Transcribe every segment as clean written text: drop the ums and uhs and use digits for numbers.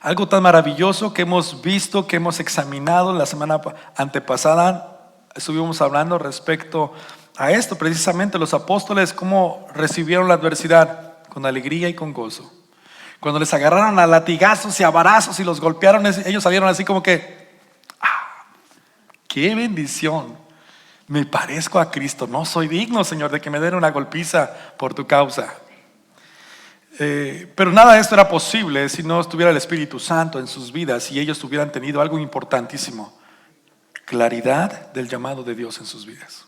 Algo tan maravilloso que hemos visto, que hemos examinado la semana antepasada. Estuvimos hablando respecto a esto, precisamente los apóstoles, cómo recibieron la adversidad con alegría y con gozo. Cuando les agarraron a latigazos y a varazos y los golpearon, ellos salieron así como que, ¡qué bendición! Me parezco a Cristo, no soy digno, Señor, de que me den una golpiza por tu causa. Pero nada de esto era posible si no estuviera el Espíritu Santo en sus vidas y ellos hubieran tenido algo importantísimo: claridad del llamado de Dios en sus vidas.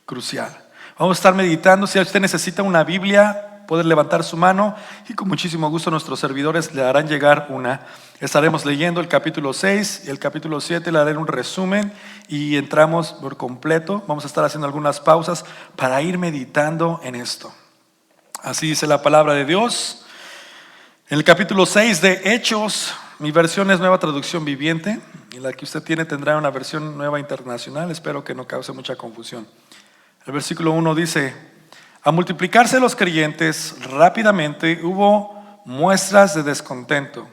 Crucial. Vamos a estar meditando. Si usted necesita una Biblia, puede levantar su mano y con muchísimo gusto nuestros servidores le harán llegar una. Estaremos leyendo el capítulo 6 y el capítulo 7, le haré un resumen y entramos por completo. Vamos a estar haciendo algunas pausas para ir meditando en esto. Así dice la palabra de Dios. En el capítulo 6 de Hechos, mi versión es Nueva Traducción Viviente, y la que usted tiene tendrá una versión Nueva Internacional. Espero que no cause mucha confusión. El versículo 1 dice: a multiplicarse los creyentes rápidamente hubo muestras de descontento.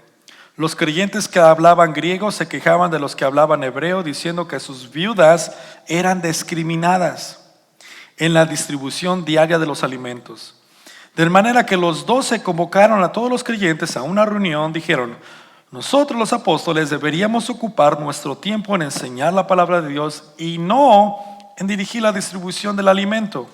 Los creyentes que hablaban griego se quejaban de los que hablaban hebreo, diciendo que sus viudas eran discriminadas en la distribución diaria de los alimentos. De manera que los 12 convocaron a todos los creyentes a una reunión. Dijeron: nosotros los apóstoles deberíamos ocupar nuestro tiempo en enseñar la palabra de Dios y no en dirigir la distribución del alimento.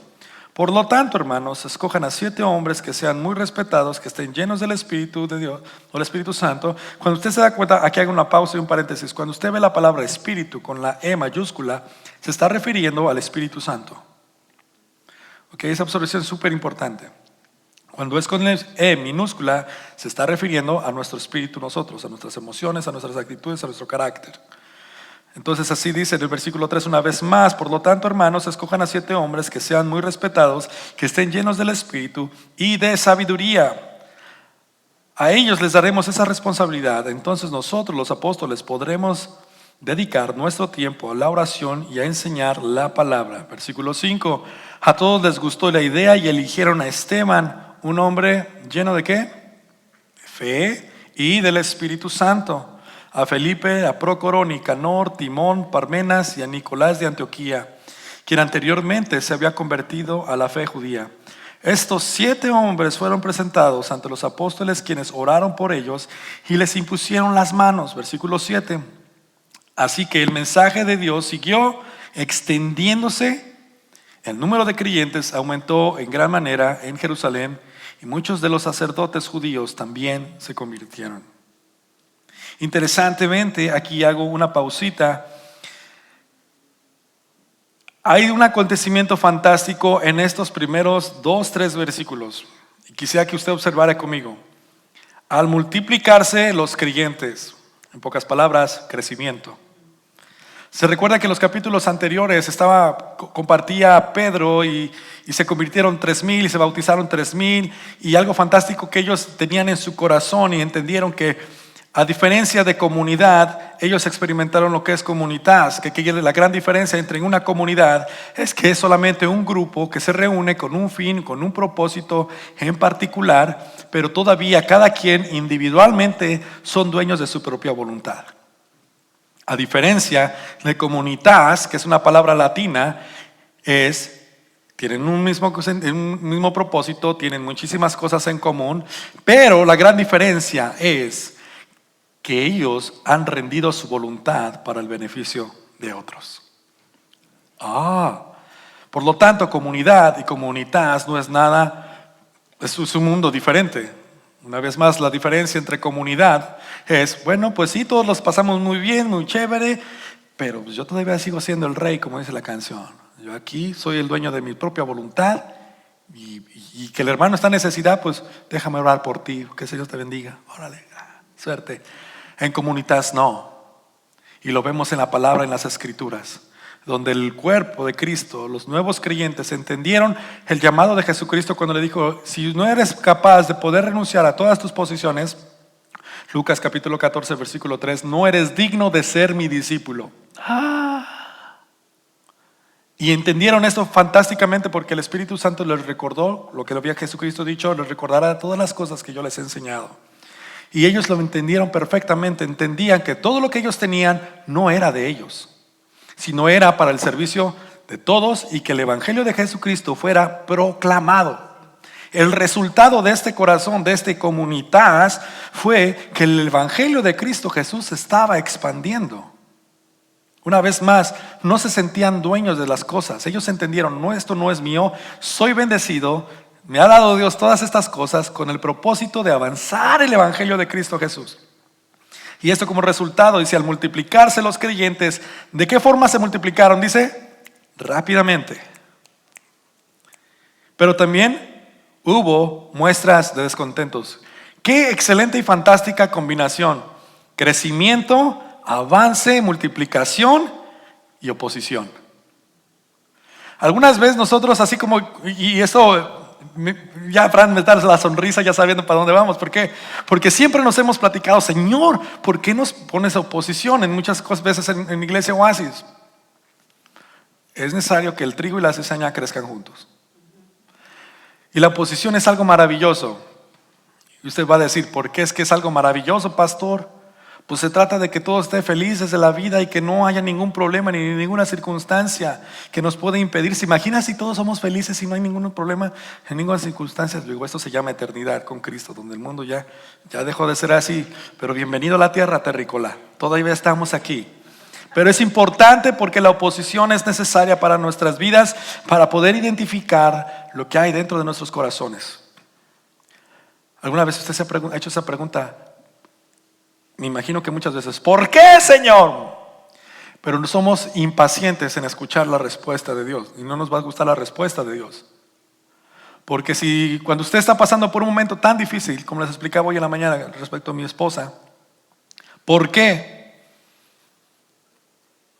Por lo tanto, hermanos, escojan a 7 hombres que sean muy respetados, que estén llenos del Espíritu de Dios o del Espíritu Santo. Cuando usted se da cuenta, aquí hago una pausa y un paréntesis. Cuando usted ve la palabra Espíritu con la E mayúscula, se está refiriendo al Espíritu Santo. Esa observación es súper importante. Cuando es con E minúscula, se está refiriendo a nuestro espíritu nosotros, a nuestras emociones, a nuestras actitudes, a nuestro carácter. Entonces así dice en el versículo 3 una vez más: por lo tanto, hermanos, escojan a 7 hombres que sean muy respetados, que estén llenos del Espíritu y de sabiduría. A ellos les daremos esa responsabilidad. Entonces nosotros, los apóstoles, podremos dedicar nuestro tiempo a la oración y a enseñar la palabra. Versículo 5: a todos les gustó la idea y eligieron a Esteban, un hombre lleno ¿de qué? Fe y del Espíritu Santo. A Felipe, a Prócoro, Nicanor, Timón, Parmenas y a Nicolás de Antioquía, quien anteriormente se había convertido a la fe judía. Estos 7 hombres fueron presentados ante los apóstoles, quienes oraron por ellos y les impusieron las manos. Versículo 7. Así que el mensaje de Dios siguió extendiéndose. El número de creyentes aumentó en gran manera en Jerusalén y muchos de los sacerdotes judíos también se convirtieron. Interesantemente, aquí hago una pausita. Hay un acontecimiento fantástico en estos primeros 2-3 versículos. Y quisiera que usted observara conmigo. Al multiplicarse los creyentes, en pocas palabras, crecimiento. Se recuerda que en los capítulos anteriores compartía Pedro y se convirtieron 3,000 y se bautizaron 3,000, y algo fantástico que ellos tenían en su corazón y entendieron que, a diferencia de comunidad, ellos experimentaron lo que es comunitas, que la gran diferencia entre una comunidad es que es solamente un grupo que se reúne con un fin, con un propósito en particular, pero todavía cada quien individualmente son dueños de su propia voluntad. A diferencia de comunitas, que es una palabra latina, tienen un mismo propósito, tienen muchísimas cosas en común, pero la gran diferencia es que ellos han rendido su voluntad para el beneficio de otros. Por lo tanto, comunidad y comunitas no es nada, es un mundo diferente. Una vez más, la diferencia entre comunidad es, bueno, pues sí, todos los pasamos muy bien, muy chévere, pero yo todavía sigo siendo el rey, como dice la canción. Yo aquí soy el dueño de mi propia voluntad, y que el hermano está en necesidad, pues déjame orar por ti, que el Señor te bendiga. Órale, suerte. En comunitas no. Y lo vemos en la palabra, en las escrituras, donde el cuerpo de Cristo, los nuevos creyentes, entendieron el llamado de Jesucristo cuando le dijo: si no eres capaz de poder renunciar a todas tus posiciones, Lucas capítulo 14 versículo 3, no eres digno de ser mi discípulo. Y entendieron esto fantásticamente, porque el Espíritu Santo les recordó lo que había Jesucristo dicho: les recordará todas las cosas que yo les he enseñado. Y ellos lo entendieron perfectamente, entendían que todo lo que ellos tenían no era de ellos, sino era para el servicio de todos y que el Evangelio de Jesucristo fuera proclamado. El resultado de este corazón, de este comunitas, fue que el Evangelio de Cristo Jesús se estaba expandiendo. Una vez más, no se sentían dueños de las cosas. Ellos entendieron, no, esto no es mío, soy bendecido, me ha dado Dios todas estas cosas con el propósito de avanzar el Evangelio de Cristo Jesús. Y esto como resultado, dice, al multiplicarse los creyentes, ¿de qué forma se multiplicaron? Dice, rápidamente. Pero también hubo muestras de descontentos. Qué excelente y fantástica combinación. Crecimiento, avance, multiplicación y oposición. Algunas veces nosotros así como, y eso, ya Fran me da la sonrisa ya sabiendo para dónde vamos. ¿Por qué? Porque siempre nos hemos platicado, Señor, ¿por qué nos pones oposición en muchas veces en Iglesia Oasis? Es necesario que el trigo y la cizaña crezcan juntos. Y la oposición es algo maravilloso. Y usted va a decir, ¿por qué es que es algo maravilloso, pastor? Pues se trata de que todos estén felices de la vida y que no haya ningún problema ni ninguna circunstancia que nos pueda impedir. ¿Se imagina si todos somos felices y no hay ningún problema en ninguna circunstancia? Luego esto se llama eternidad con Cristo, donde el mundo ya dejó de ser así. Pero bienvenido a la tierra terrícola. Todavía estamos aquí. Pero es importante porque la oposición es necesaria para nuestras vidas, para poder identificar lo que hay dentro de nuestros corazones. ¿Alguna vez usted se ha hecho esa pregunta? Me imagino que muchas veces, ¿por qué, Señor? Pero no somos impacientes en escuchar la respuesta de Dios y no nos va a gustar la respuesta de Dios. Porque si cuando usted está pasando por un momento tan difícil, como les explicaba hoy en la mañana respecto a mi esposa, ¿por qué?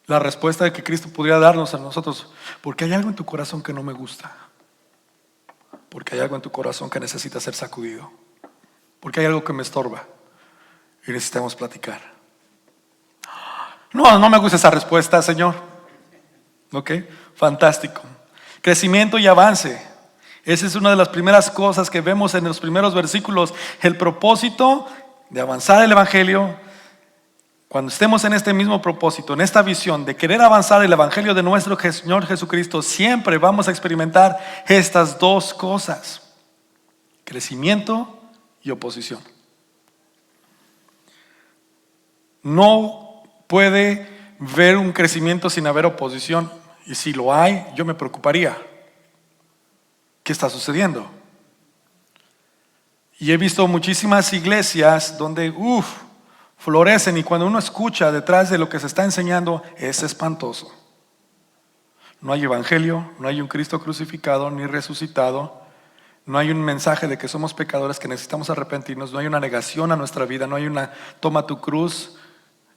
La respuesta que Cristo podría darnos a nosotros, porque hay algo en tu corazón que no me gusta, porque hay algo en tu corazón que necesita ser sacudido, porque hay algo que me estorba y necesitamos platicar. No me gusta esa respuesta, Señor. Ok, fantástico. Crecimiento y avance. Esa es una de las primeras cosas que vemos en los primeros versículos. El propósito de avanzar el Evangelio. Cuando estemos en este mismo propósito, en esta visión de querer avanzar el Evangelio de nuestro Señor Jesucristo, siempre vamos a experimentar estas dos cosas: crecimiento y oposición. No puede ver un crecimiento sin haber oposición, y si lo hay, yo me preocuparía. ¿Qué está sucediendo? Y he visto muchísimas iglesias donde florecen, y cuando uno escucha detrás de lo que se está enseñando es espantoso. No hay evangelio, no hay un Cristo crucificado ni resucitado, no hay un mensaje de que somos pecadores, que necesitamos arrepentirnos, no hay una negación a nuestra vida, no hay una toma tu cruz,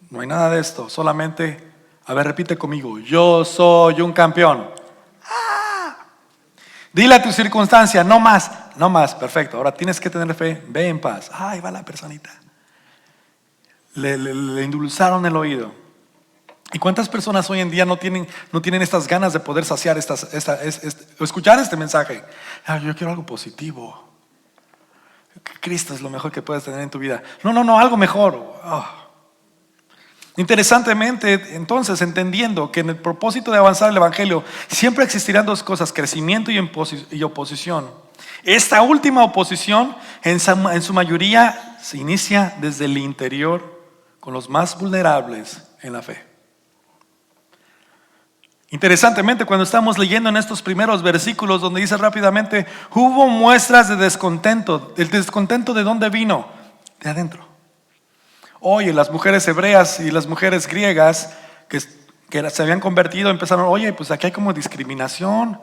no hay nada de esto. Solamente, a ver, repite conmigo, yo soy un campeón. Dile a tu circunstancia, no más, perfecto, ahora tienes que tener fe, ve en paz. Ahí va la personita. Le endulzaron el oído. ¿Y cuántas personas hoy en día no tienen estas ganas de poder saciar escuchar este mensaje? Yo quiero algo positivo. Cristo es lo mejor que puedes tener en tu vida. No, algo mejor. Interesantemente, entonces, entendiendo que en el propósito de avanzar el Evangelio siempre existirán dos cosas: crecimiento y oposición. Esta última oposición en su mayoría se inicia desde el interior, con los más vulnerables en la fe. Interesantemente, cuando estamos leyendo en estos primeros versículos donde dice rápidamente, hubo muestras de descontento. ¿El descontento de dónde vino? De adentro. Oye, las mujeres hebreas y las mujeres griegas que se habían convertido empezaron, oye, pues aquí hay como discriminación.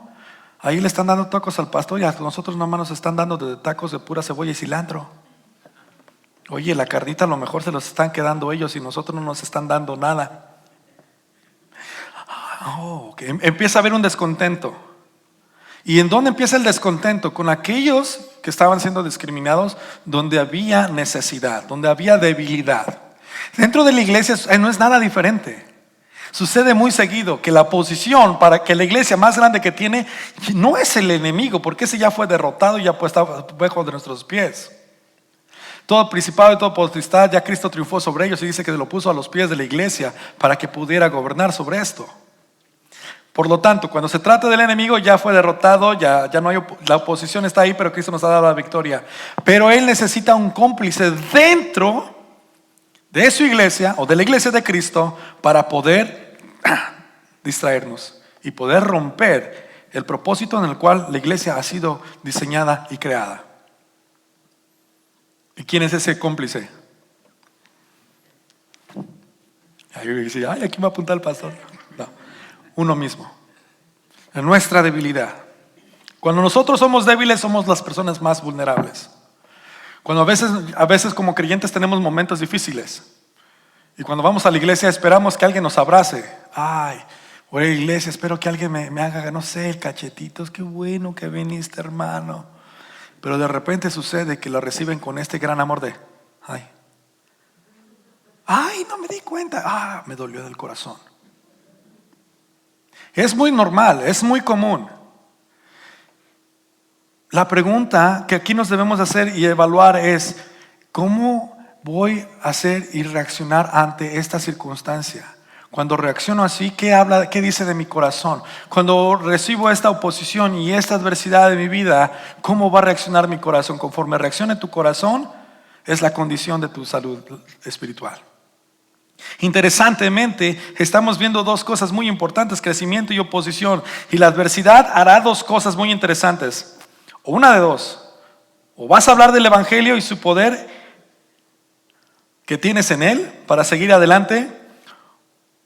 Ahí le están dando tacos al pastor y a nosotros nomás nos están dando de tacos de pura cebolla y cilantro. Oye, la carnita a lo mejor se los están quedando ellos y nosotros no nos están dando nada. Okay. Empieza a haber un descontento. ¿Y en dónde empieza el descontento? Con aquellos que estaban siendo discriminados, donde había necesidad, donde había debilidad. Dentro de la iglesia no es nada diferente. Sucede muy seguido que la oposición para que la iglesia más grande que tiene no es el enemigo, porque ese ya fue derrotado y ya está bajo de nuestros pies. Todo principado y todo potestad, ya Cristo triunfó sobre ellos y dice que lo puso a los pies de la iglesia para que pudiera gobernar sobre esto. Por lo tanto, cuando se trata del enemigo, ya fue derrotado, ya no hay la oposición está ahí, pero Cristo nos ha dado la victoria. Pero Él necesita un cómplice dentro de su iglesia o de la iglesia de Cristo para poder distraernos y poder romper el propósito en el cual la iglesia ha sido diseñada y creada. ¿Y quién es ese cómplice? Ahí dice, ay, aquí me apunta el pastor. No, uno mismo. En nuestra debilidad. Cuando nosotros somos débiles, somos las personas más vulnerables. Cuando a veces como creyentes tenemos momentos difíciles. Y cuando vamos a la iglesia esperamos que alguien nos abrace. Ay, voy a la iglesia, espero que alguien me haga, no sé, el cachetito. Qué bueno que viniste, hermano. Pero de repente sucede que lo reciben con este gran amor de, ay, no me di cuenta. Me dolió del corazón. Es muy normal, es muy común. La pregunta que aquí nos debemos hacer y evaluar es, ¿cómo voy a hacer y reaccionar ante esta circunstancia? Cuando reacciono así, ¿qué dice de mi corazón? Cuando recibo esta oposición y esta adversidad de mi vida, ¿cómo va a reaccionar mi corazón? Conforme reaccione tu corazón, es la condición de tu salud espiritual. Interesantemente, estamos viendo dos cosas muy importantes: crecimiento y oposición. Y la adversidad hará dos cosas muy interesantes. O una de dos: o vas a hablar del evangelio y su poder que tienes en él para seguir adelante,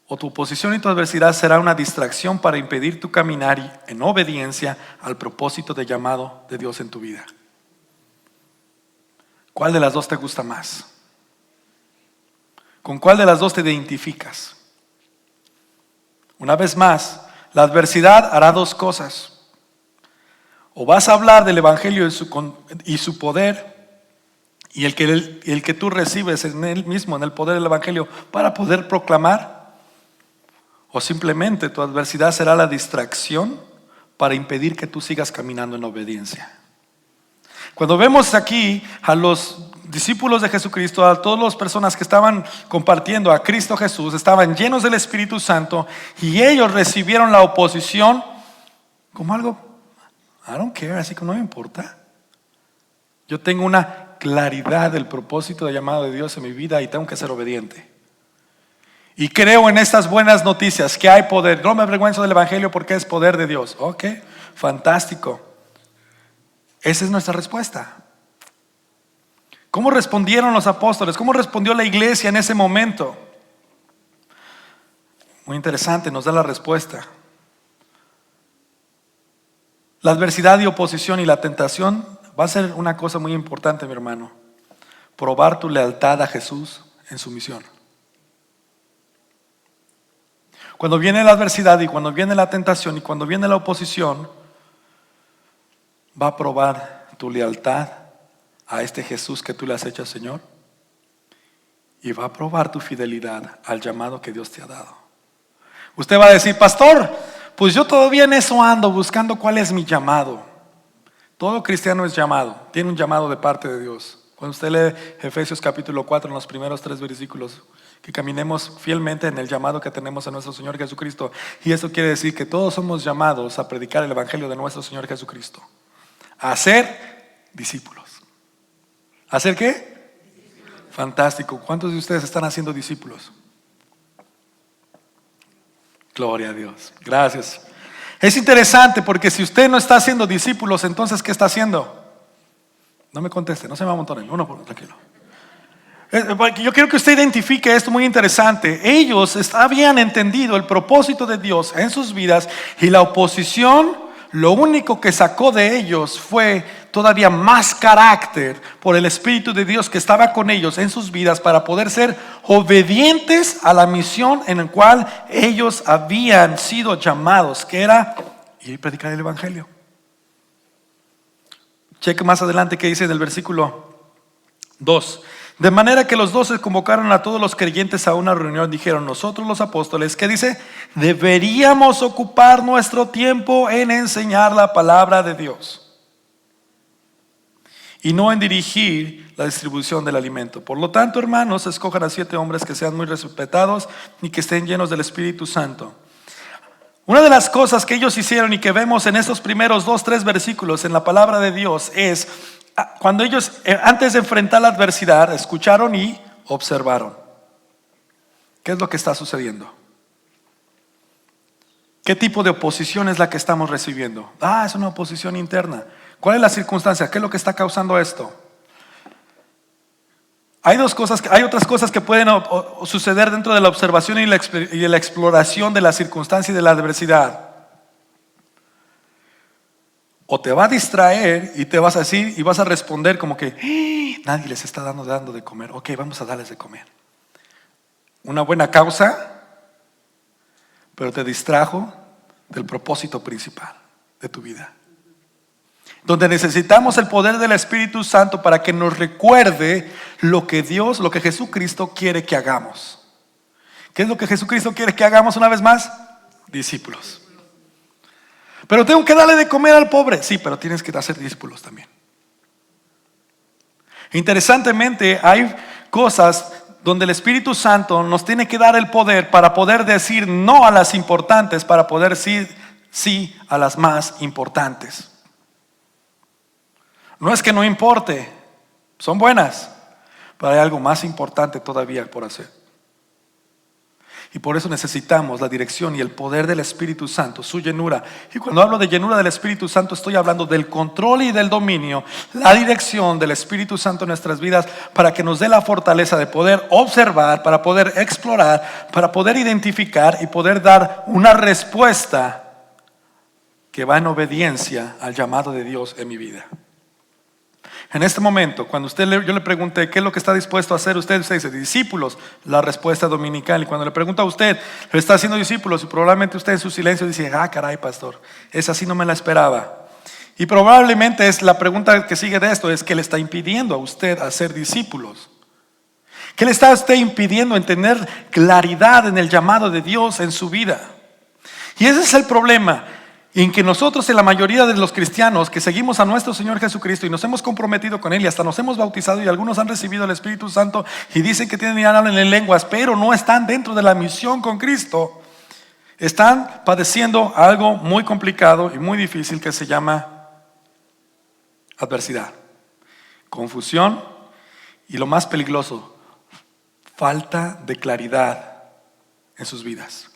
o tu oposición y tu adversidad será una distracción para impedir tu caminar en obediencia al propósito de llamado de Dios en tu vida. ¿Cuál de las dos te gusta más? ¿Con cuál de las dos te identificas? Una vez más, la adversidad hará dos cosas. O vas a hablar del evangelio y su poder, y el que tú recibes en él mismo, en el poder del evangelio, para poder proclamar, o simplemente tu adversidad será la distracción para impedir que tú sigas caminando en obediencia. Cuando vemos aquí a los discípulos de Jesucristo, a todas las personas que estaban compartiendo a Cristo Jesús, estaban llenos del Espíritu Santo y ellos recibieron la oposición como algo, I don't care, así que no me importa. Yo tengo una claridad del propósito de llamado de Dios en mi vida y tengo que ser obediente. Y creo en estas buenas noticias que hay poder. No me avergüenzo del evangelio porque es poder de Dios. Ok, fantástico. Esa es nuestra respuesta. ¿Cómo respondieron los apóstoles? ¿Cómo respondió la iglesia en ese momento? Muy interesante, nos da la respuesta. La adversidad y oposición y la tentación va a ser una cosa muy importante, mi hermano. Probar tu lealtad a Jesús en su misión. Cuando viene la adversidad y cuando viene la tentación y cuando viene la oposición, va a probar tu lealtad a este Jesús que tú le has hecho, Señor, y va a probar tu fidelidad al llamado que Dios te ha dado. Usted va a decir, pastor, pues yo todavía en eso ando buscando cuál es mi llamado. Todo cristiano es llamado, tiene un llamado de parte de Dios. Cuando usted lee Efesios capítulo 4 en los primeros 3 versículos, que caminemos fielmente en el llamado que tenemos a nuestro Señor Jesucristo. Y eso quiere decir que todos somos llamados a predicar el evangelio de nuestro Señor Jesucristo. A ser discípulos. ¿A ser qué? Discípulos. Fantástico. ¿Cuántos de ustedes están haciendo discípulos? Gloria a Dios. Gracias. Es interesante porque si usted no está haciendo discípulos, entonces ¿qué está haciendo? No me conteste, no se me amontonen. Tranquilo. Yo quiero que usted identifique esto muy interesante. Ellos habían entendido el propósito de Dios en sus vidas y la oposición, lo único que sacó de ellos fue todavía más carácter por el Espíritu de Dios que estaba con ellos en sus vidas para poder ser obedientes a la misión en la cual ellos habían sido llamados, que era ir a predicar el evangelio. Cheque más adelante que dice en el versículo 2. De manera que los 12 convocaron a todos los creyentes a una reunión. Dijeron, nosotros los apóstoles, ¿qué dice? Deberíamos ocupar nuestro tiempo en enseñar la palabra de Dios y no en dirigir la distribución del alimento. Por lo tanto, hermanos, escojan a 7 hombres que sean muy respetados y que estén llenos del Espíritu Santo. Una de las cosas que ellos hicieron y que vemos en estos primeros 2-3 versículos en la palabra de Dios es cuando ellos, antes de enfrentar la adversidad, escucharon y observaron. ¿Qué es lo que está sucediendo? ¿Qué tipo de oposición es la que estamos recibiendo? Es una oposición interna. ¿Cuál es la circunstancia? ¿Qué es lo que está causando esto? Hay otras cosas que pueden suceder dentro de la observación y la exploración de la circunstancia y de la adversidad. O te va a distraer y te vas a decir y vas a responder como que nadie les está dando de comer. Ok, vamos a darles de comer. Una buena causa, pero te distrajo del propósito principal de tu vida. Donde necesitamos el poder del Espíritu Santo para que nos recuerde lo que Jesucristo quiere que hagamos. ¿Qué es lo que Jesucristo quiere que hagamos una vez más? Discípulos. Pero tengo que darle de comer al pobre. Sí, pero tienes que hacer discípulos también. Interesantemente, hay cosas donde el Espíritu Santo nos tiene que dar el poder para poder decir no a las importantes, para poder decir sí a las más importantes. No es que no importe, son buenas, pero hay algo más importante todavía por hacer. Y por eso necesitamos la dirección y el poder del Espíritu Santo, su llenura. Y cuando hablo de llenura del Espíritu Santo, estoy hablando del control y del dominio, la dirección del Espíritu Santo en nuestras vidas para que nos dé la fortaleza de poder observar, para poder explorar, para poder identificar y poder dar una respuesta que va en obediencia al llamado de Dios en mi vida. En este momento, cuando yo le pregunté qué es lo que está dispuesto a hacer usted dice discípulos, la respuesta dominical. Y cuando le pregunto a usted, ¿le está haciendo discípulos? Y probablemente usted en su silencio dice, caray, pastor, esa sí no me la esperaba. Y probablemente es la pregunta que sigue de esto, es ¿qué le está impidiendo a usted hacer discípulos? ¿Qué le está a usted impidiendo en tener claridad en el llamado de Dios en su vida? Y ese es el problema. Y en que nosotros, en la mayoría de los cristianos que seguimos a nuestro Señor Jesucristo y nos hemos comprometido con Él y hasta nos hemos bautizado y algunos han recibido el Espíritu Santo y dicen que tienen y hablan en lenguas, pero no están dentro de la misión con Cristo, están padeciendo algo muy complicado y muy difícil que se llama adversidad, confusión y lo más peligroso, falta de claridad en sus vidas.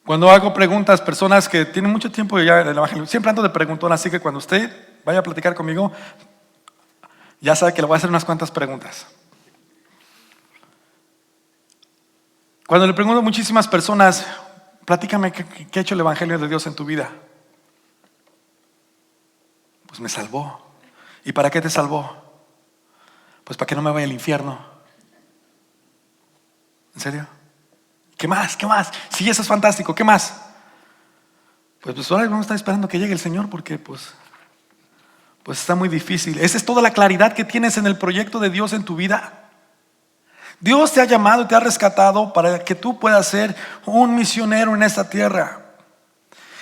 Cuando hago preguntas, personas que tienen mucho tiempo ya en el Evangelio, siempre ando de preguntón, así que cuando usted vaya a platicar conmigo, ya sabe que le voy a hacer unas cuantas preguntas. Cuando le pregunto a muchísimas personas, platícame qué ha hecho el Evangelio de Dios en tu vida. Pues me salvó. ¿Y para qué te salvó? Pues para que no me vaya al infierno. ¿En serio? ¿Qué más? ¿Qué más? Sí, eso es fantástico. ¿Qué más? Pues ahora vamos a estar esperando que llegue el Señor porque pues está muy difícil. Esa es toda la claridad que tienes en el proyecto de Dios en tu vida. Dios te ha llamado y te ha rescatado para que tú puedas ser un misionero en esta tierra.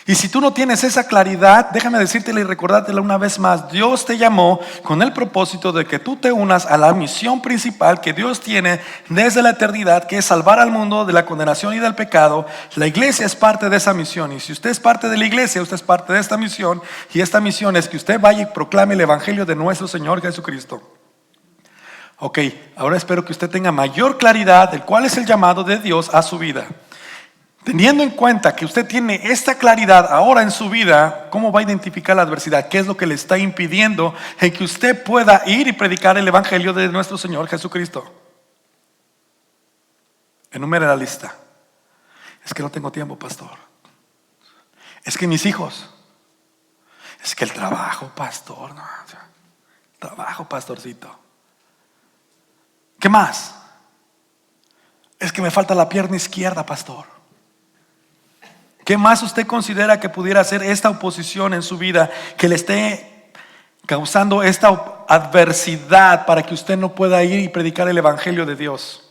Y si tú no tienes esa claridad, déjame decírtela y recordártela una vez más. Dios te llamó con el propósito de que tú te unas a la misión principal que Dios tiene desde la eternidad, que es salvar al mundo de la condenación y del pecado. La iglesia es parte de esa misión. Y si usted es parte de la iglesia, usted es parte de esta misión. Y esta misión es que usted vaya y proclame el Evangelio de nuestro Señor Jesucristo. Ok, ahora espero que usted tenga mayor claridad de cuál es el llamado de Dios a su vida. Teniendo en cuenta que usted tiene esta claridad ahora en su vida, ¿cómo va a identificar la adversidad? ¿Qué es lo que le está impidiendo en que usted pueda ir y predicar el Evangelio de nuestro Señor Jesucristo? Enumere la lista. Es que no tengo tiempo, pastor. Es que mis hijos. Es que el trabajo, pastor. No, trabajo, pastorcito. ¿Qué más? Es que me falta la pierna izquierda, pastor. ¿Qué más usted considera que pudiera ser esta oposición en su vida que le esté causando esta adversidad para que usted no pueda ir y predicar el Evangelio de Dios?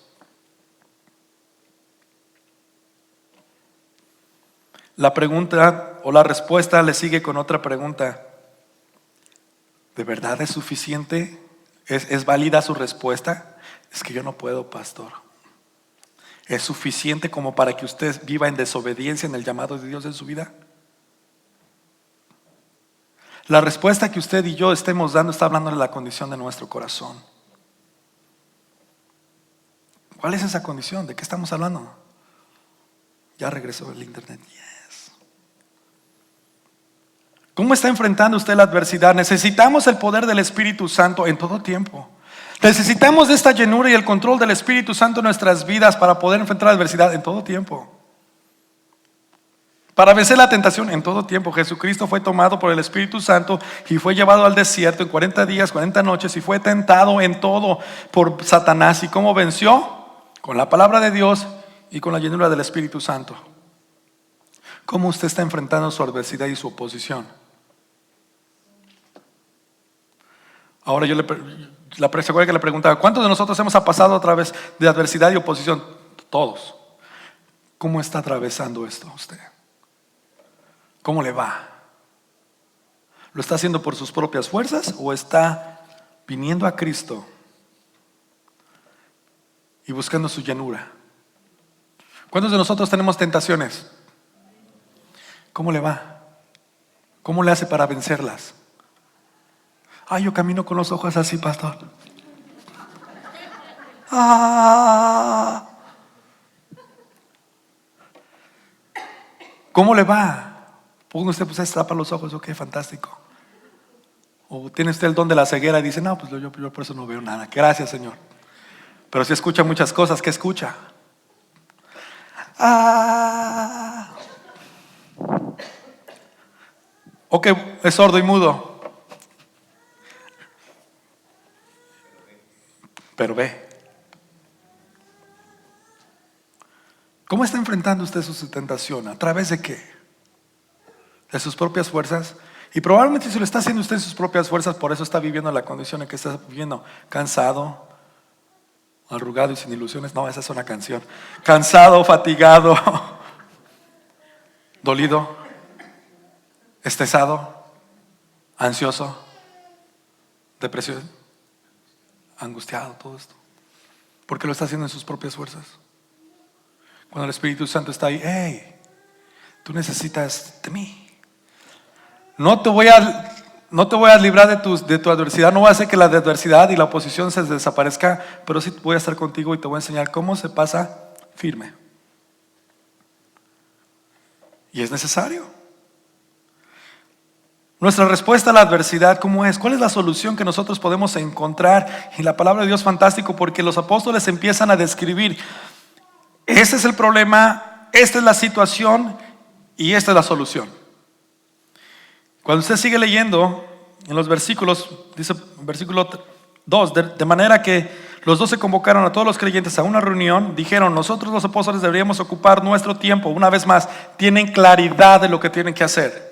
La pregunta o la respuesta le sigue con otra pregunta. ¿De verdad es suficiente? ¿Es válida su respuesta? Es que yo no puedo, pastor. ¿Es suficiente como para que usted viva en desobediencia en el llamado de Dios en su vida? La respuesta que usted y yo estemos dando está hablando de la condición de nuestro corazón. ¿Cuál es esa condición? ¿De qué estamos hablando? Ya regresó el internet. Yes. ¿Cómo está enfrentando usted la adversidad? Necesitamos el poder del Espíritu Santo en todo tiempo. Necesitamos de esta llenura y el control del Espíritu Santo en nuestras vidas para poder enfrentar la adversidad en todo tiempo. Para vencer la tentación en todo tiempo. Jesucristo fue tomado por el Espíritu Santo y fue llevado al desierto en 40 días, 40 noches y fue tentado en todo por Satanás. ¿Y cómo venció? Con la palabra de Dios y con la llenura del Espíritu Santo. ¿Cómo usted está enfrentando su adversidad y su oposición? Ahora ¿se acuerda que le preguntaba, ¿cuántos de nosotros hemos pasado a través de adversidad y oposición? Todos. ¿Cómo está atravesando esto usted? ¿Cómo le va? ¿Lo está haciendo por sus propias fuerzas o está viniendo a Cristo y buscando su llenura? ¿Cuántos de nosotros tenemos tentaciones? ¿Cómo le va? ¿Cómo le hace para vencerlas? Ay, yo camino con los ojos así, pastor. ¿Cómo le va? Ponga usted, pues tapa los ojos, ok, fantástico. O tiene usted el don de la ceguera y dice, no, pues yo por eso no veo nada. Gracias, Señor. Pero si escucha muchas cosas, ¿qué escucha? Ok, es sordo y mudo. Pero ve. ¿Cómo está enfrentando usted su tentación? ¿A través de qué? ¿De sus propias fuerzas? Y probablemente si lo está haciendo usted en sus propias fuerzas, por eso está viviendo la condición en que está viviendo. Cansado, arrugado y sin ilusiones. No, esa es una canción. Cansado, fatigado, dolido, estresado, ansioso, depresión, angustiado, todo esto. ¿Por qué lo está haciendo en sus propias fuerzas? Cuando el Espíritu Santo está ahí, hey, tú necesitas de mí. No te voy a librar de tu adversidad, no voy a hacer que la adversidad y la oposición se desaparezca, pero sí voy a estar contigo y te voy a enseñar cómo se pasa firme. Y es necesario. Nuestra respuesta a la adversidad, ¿cómo es? ¿Cuál es la solución que nosotros podemos encontrar? Y la palabra de Dios es fantástico porque los apóstoles empiezan a describir, este es el problema, esta es la situación y esta es la solución. Cuando usted sigue leyendo en los versículos, dice versículo 2, de manera que los 12 convocaron a todos los creyentes a una reunión, dijeron, nosotros los apóstoles deberíamos ocupar nuestro tiempo, una vez más, tienen claridad de lo que tienen que hacer.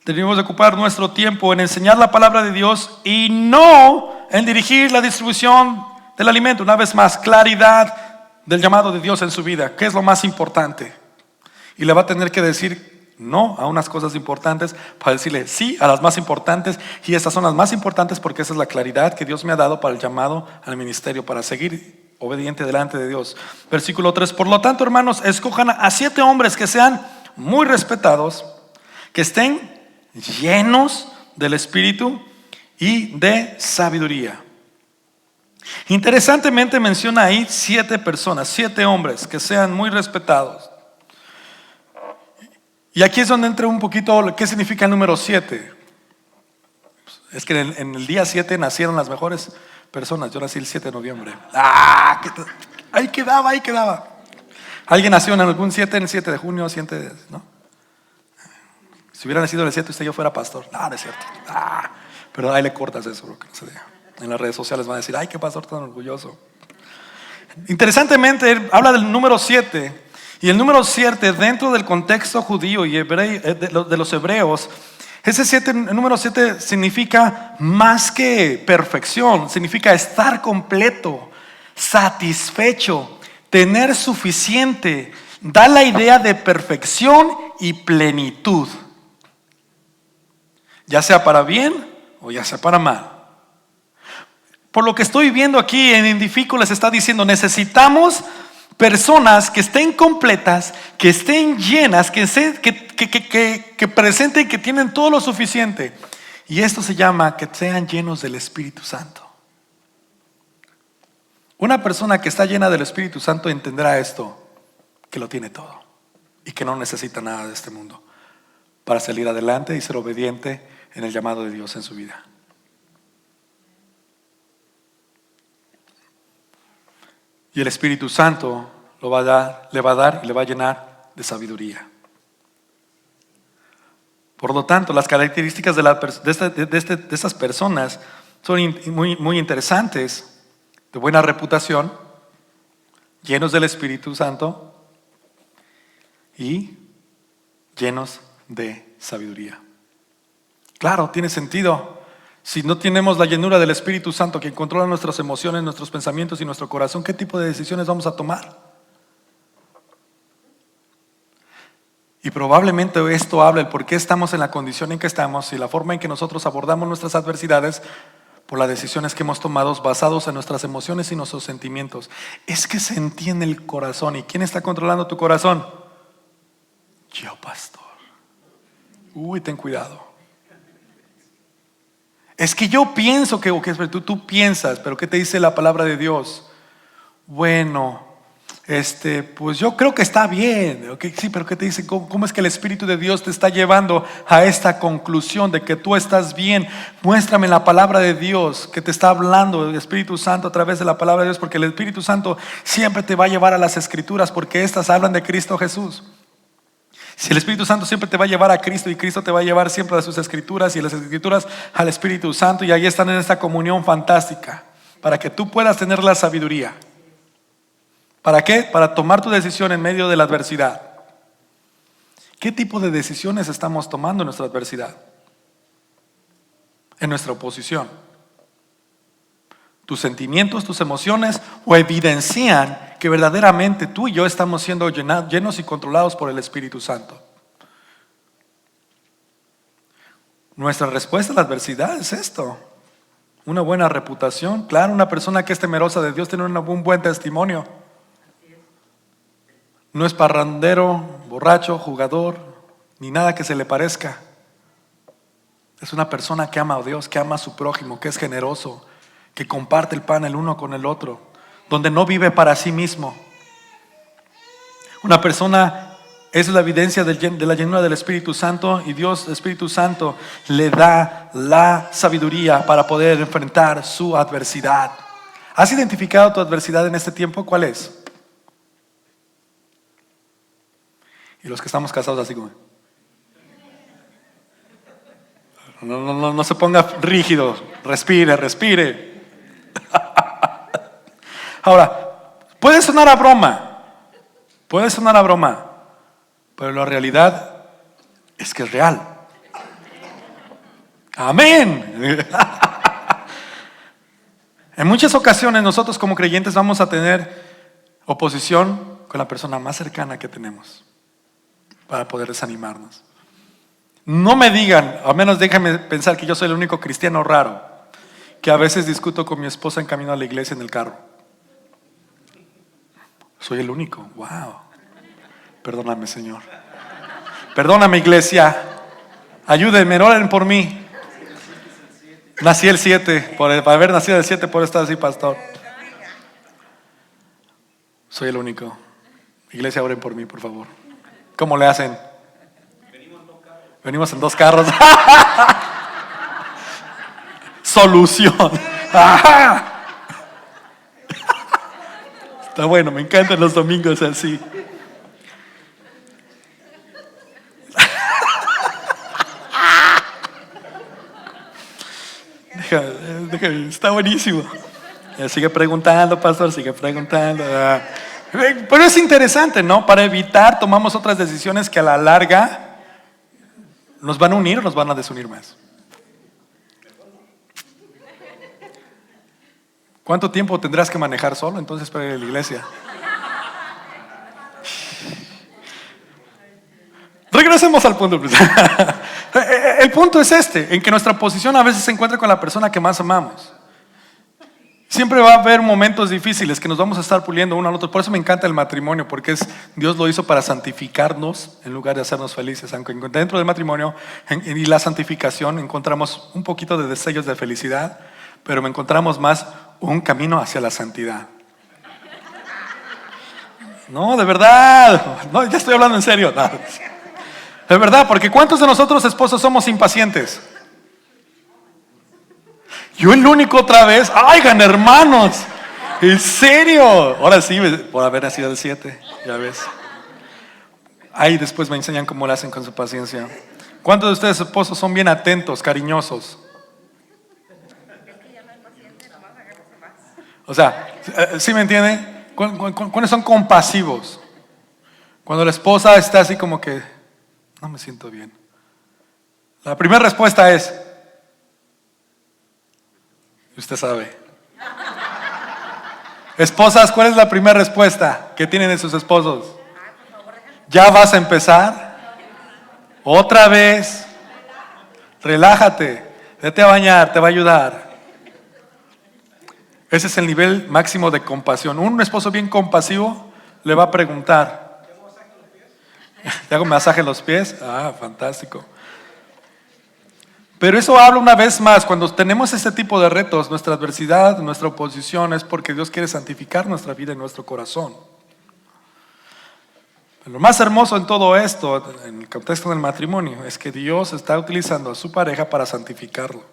Debemos ocupar nuestro tiempo en enseñar la palabra de Dios y no en dirigir la distribución del alimento. Una vez más, claridad del llamado de Dios en su vida. ¿Qué es lo más importante? Y le va a tener que decir no a unas cosas importantes para decirle sí a las más importantes. Y estas son las más importantes porque esa es la claridad que Dios me ha dado para el llamado al ministerio, para seguir obediente delante de Dios. Versículo 3, por lo tanto, hermanos, escojan a 7 hombres que sean muy respetados, que estén llenos del Espíritu y de sabiduría. Interesantemente menciona ahí 7 personas, 7 hombres que sean muy respetados. Y aquí es donde entra un poquito qué significa el número 7. Es que en el día 7 nacieron las mejores personas. Yo nací el 7 de noviembre. Ahí quedaba. ¿Alguien nació en algún 7, en el 7 de junio, 7 no? Si hubiera nacido en el 7 usted yo fuera pastor. No es cierto. Pero ahí le cortas eso, bro, que no se diga. En las redes sociales van a decir, ay, qué pastor tan orgulloso. Interesantemente, habla del número 7. Y el número 7, dentro del contexto judío y de los hebreos, el número 7 significa más que perfección, significa estar completo, satisfecho, tener suficiente, da la idea de perfección y plenitud. ya sea para bien o ya sea para mal. Por lo que estoy viendo aquí en Indifico les está diciendo, necesitamos personas que estén completas, que estén llenas, que presenten que tienen todo lo suficiente. Y esto se llama que sean llenos del Espíritu Santo. Una persona que está llena del Espíritu Santo entenderá esto, que lo tiene todo y que no necesita nada de este mundo para salir adelante y ser obediente en el llamado de Dios en su vida. Y el Espíritu Santo le va a dar y le va a llenar de sabiduría. Por lo tanto, las características de estas personas son muy interesantes, de buena reputación, llenos del Espíritu Santo y llenos de sabiduría. Claro, tiene sentido. Si no tenemos la llenura del Espíritu Santo que controla nuestras emociones, nuestros pensamientos y nuestro corazón, ¿qué tipo de decisiones vamos a tomar? Y probablemente esto habla el por qué estamos en la condición en que estamos y la forma en que nosotros abordamos nuestras adversidades por las decisiones que hemos tomado basados en nuestras emociones y nuestros sentimientos. Es que sentí en el corazón. ¿Y quién está controlando tu corazón? Yo, pastor. Ten cuidado. Es que yo pienso que tú piensas, pero ¿qué te dice la palabra de Dios? Bueno, pues yo creo que está bien. Okay, sí, pero ¿qué te dice? ¿Cómo es que el Espíritu de Dios te está llevando a esta conclusión de que tú estás bien? Muéstrame la palabra de Dios que te está hablando el Espíritu Santo a través de la palabra de Dios, porque el Espíritu Santo siempre te va a llevar a las Escrituras, porque estas hablan de Cristo Jesús. Si el Espíritu Santo siempre te va a llevar a Cristo y Cristo te va a llevar siempre a sus Escrituras y las Escrituras al Espíritu Santo, y ahí están en esta comunión fantástica para que tú puedas tener la sabiduría. ¿Para qué? Para tomar tu decisión en medio de la adversidad. ¿Qué tipo de decisiones estamos tomando en nuestra adversidad? En nuestra oposición. Tus sentimientos, tus emociones o evidencian que verdaderamente tú y yo estamos siendo llenos y controlados por el Espíritu Santo. Nuestra respuesta a la adversidad es esto: una buena reputación. Claro, una persona que es temerosa de Dios tiene un buen testimonio. No es parrandero, borracho, jugador, ni nada que se le parezca. Es una persona que ama a Dios, que ama a su prójimo, que es generoso, que comparte el pan el uno con el otro, donde no vive para sí mismo. Una persona es la evidencia de la llenura del Espíritu Santo, y Dios, el Espíritu Santo, le da la sabiduría para poder enfrentar su adversidad. ¿Has identificado tu adversidad en este tiempo? ¿Cuál es? Y los que estamos casados así como... No se ponga rígido, respire. Ahora, puede sonar a broma, pero la realidad es que es real. Amén. En muchas ocasiones nosotros como creyentes vamos a tener oposición con la persona más cercana que tenemos para poder desanimarnos. No me digan, al menos déjame pensar que yo soy el único cristiano raro que a veces discuto con mi esposa en camino a la iglesia en el carro. Soy el único. Wow. Perdóname, Señor. Perdóname, iglesia. Ayúdenme, oren por mí. Nací el 7, para haber nacido el 7, por estar así, pastor. Soy el único. Iglesia, oren por mí, por favor. ¿Cómo le hacen? Venimos en 2 carros. Solución. Está bueno, me encantan los domingos así. Está buenísimo. Sigue preguntando, pastor, sigue preguntando. Pero es interesante, ¿no? Para evitar, tomamos otras decisiones que a la larga nos van a unir o nos van a desunir más. ¿Cuánto tiempo tendrás que manejar solo entonces para ir a la iglesia? Regresemos al punto. El punto es en que nuestra posición a veces se encuentra con la persona que más amamos. Siempre va a haber momentos difíciles que nos vamos a estar puliendo uno al otro. Por eso me encanta el matrimonio, porque Dios lo hizo para santificarnos en lugar de hacernos felices. Aunque dentro del matrimonio y la santificación encontramos un poquito de destellos de felicidad, pero encontramos más un camino hacia la santidad. No, de verdad. No, ya estoy hablando en serio. No. De verdad, porque ¿cuántos de nosotros esposos somos impacientes? Yo el único otra vez. ¡Oigan, hermanos! ¿En serio? Ahora sí, por haber nacido el 7, ya ves. Ahí después me enseñan cómo lo hacen con su paciencia. ¿Cuántos de ustedes esposos son bien atentos, cariñosos? O sea, ¿sí me entienden? ¿Cuáles son compasivos? Cuando la esposa está así como que no me siento bien. La primera respuesta es, usted sabe. Esposas, ¿cuál es la primera respuesta que tienen de sus esposos? ¿Ya vas a empezar? ¿Otra vez? Relájate, vete a bañar, te va a ayudar. Ese es el nivel máximo de compasión. Un esposo bien compasivo le va a preguntar, ¿te hago masaje en los pies? Ah, fantástico. Pero eso habla una vez más, cuando tenemos este tipo de retos, nuestra adversidad, nuestra oposición, es porque Dios quiere santificar nuestra vida y nuestro corazón. Lo más hermoso en todo esto, en el contexto del matrimonio, es que Dios está utilizando a su pareja para santificarlo.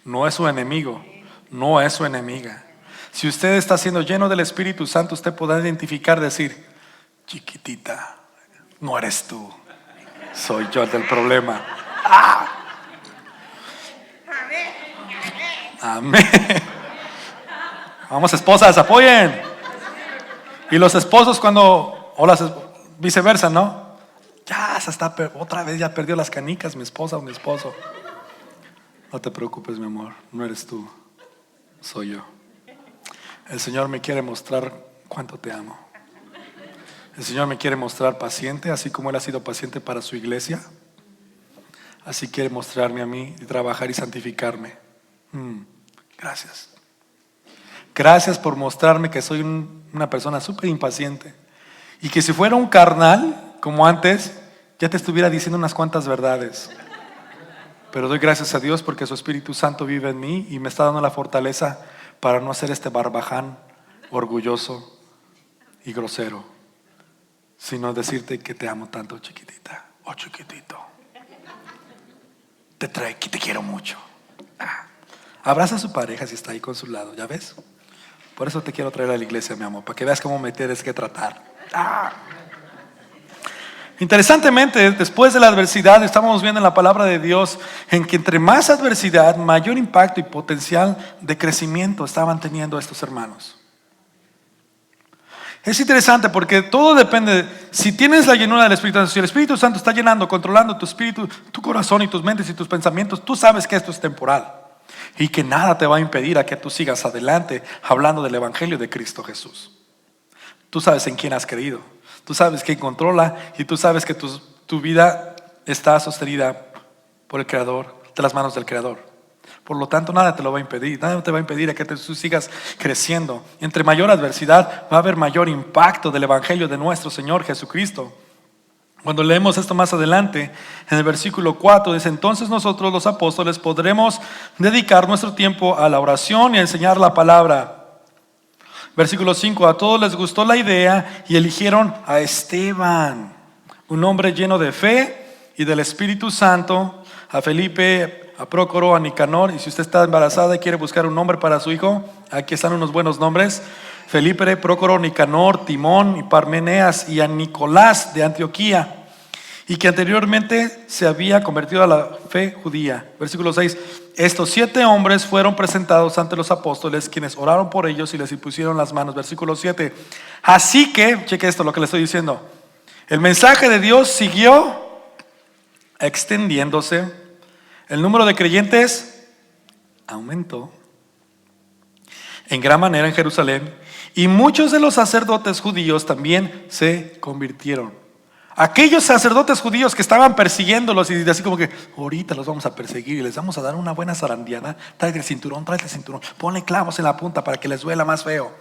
No es su enemigo, no es su enemiga. Si usted está siendo lleno del Espíritu Santo, usted podrá identificar, decir, chiquitita, no eres tú, soy yo el del problema. ¡Ah! Amén. Vamos, esposas, apoyen. Y los esposos o las viceversa, ¿no? Ya se está, otra vez ya perdió las canicas mi esposa o mi esposo. No te preocupes, mi amor, no eres tú, soy yo. El Señor me quiere mostrar cuánto te amo. El Señor me quiere mostrar paciente, así como Él ha sido paciente para su iglesia. Así quiere mostrarme a mí y trabajar y santificarme. Gracias. Gracias por mostrarme que soy una persona súper impaciente. Y que si fuera un carnal, como antes, ya te estuviera diciendo unas cuantas verdades. Pero doy gracias a Dios porque su Espíritu Santo vive en mí y me está dando la fortaleza para no ser este barbaján orgulloso y grosero, sino decirte que te amo tanto, chiquitita o chiquitito. Te quiero mucho. Abraza a su pareja si está ahí con su lado, ¿ya ves? Por eso te quiero traer a la iglesia, mi amor, para que veas cómo me tienes que tratar. Interesantemente, después de la adversidad, estamos viendo en la palabra de Dios en que entre más adversidad, mayor impacto y potencial de crecimiento estaban teniendo estos hermanos. Es interesante porque todo depende, si tienes la llenura del Espíritu Santo, si el Espíritu Santo está llenando, controlando tu espíritu, tu corazón y tus mentes y tus pensamientos, tú sabes que esto es temporal y que nada te va a impedir a que tú sigas adelante hablando del Evangelio de Cristo Jesús. Tú sabes en quién has creído, tú sabes quién controla y tú sabes que tu vida está sostenida por el Creador, de las manos del Creador. Por lo tanto, nada te lo va a impedir, nada te va a impedir a que tú sigas creciendo. Entre mayor adversidad va a haber mayor impacto del Evangelio de nuestro Señor Jesucristo. Cuando leemos esto más adelante, en el versículo 4 dice: entonces nosotros los apóstoles podremos dedicar nuestro tiempo a la oración y a enseñar la palabra. Versículo 5, a todos les gustó la idea y eligieron a Esteban, un hombre lleno de fe y del Espíritu Santo, a Felipe, a Prócoro, a Nicanor. Y si usted está embarazada y quiere buscar un nombre para su hijo, aquí están unos buenos nombres: Felipe, Prócoro, Nicanor, Timón y Parmeneas, y a Nicolás de Antioquía, y que anteriormente se había convertido a la fe judía. Versículo 6, estos 7 hombres fueron presentados ante los apóstoles, quienes oraron por ellos y les impusieron las manos. Versículo 7, así que, cheque esto lo que le estoy diciendo, el mensaje de Dios siguió extendiéndose, el número de creyentes aumentó en gran manera en Jerusalén, y muchos de los sacerdotes judíos también se convirtieron. Aquellos sacerdotes judíos que estaban persiguiéndolos y así como que ahorita los vamos a perseguir y les vamos a dar una buena zarandeada. Tráete el cinturón, ponle clavos en la punta para que les duela más feo.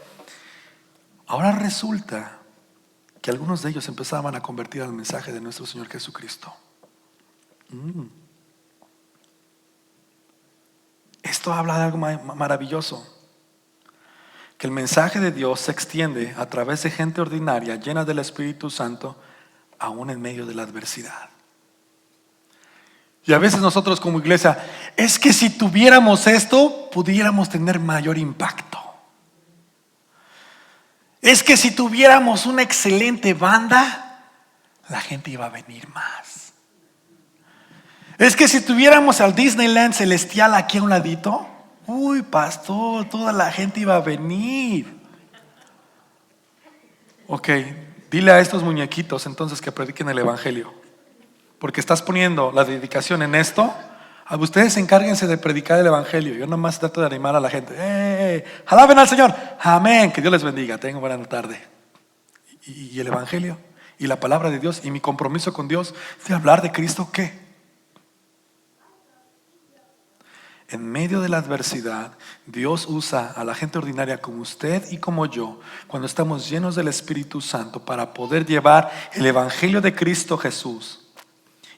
Ahora resulta que algunos de ellos empezaban a convertir al mensaje de nuestro Señor Jesucristo. Esto habla de algo maravilloso. Que el mensaje de Dios se extiende a través de gente ordinaria llena del Espíritu Santo, aún en medio de la adversidad. Y a veces nosotros como iglesia, es que si tuviéramos esto, pudiéramos tener mayor impacto. Es que si tuviéramos una excelente banda, la gente iba a venir más. Es que si tuviéramos al Disneyland Celestial aquí a un ladito, uy, pastor, toda la gente iba a venir. Ok, dile a estos muñequitos entonces que prediquen el evangelio, porque estás poniendo la dedicación en esto. Ustedes encárguense de predicar el evangelio. Yo nomás trato de animar a la gente. Alaben al Señor, amén, que Dios les bendiga, tengan buena tarde. Y el evangelio y la palabra de Dios y mi compromiso con Dios de hablar de Cristo, ¿qué? En medio de la adversidad, Dios usa a la gente ordinaria como usted y como yo, cuando estamos llenos del Espíritu Santo, para poder llevar el evangelio de Cristo Jesús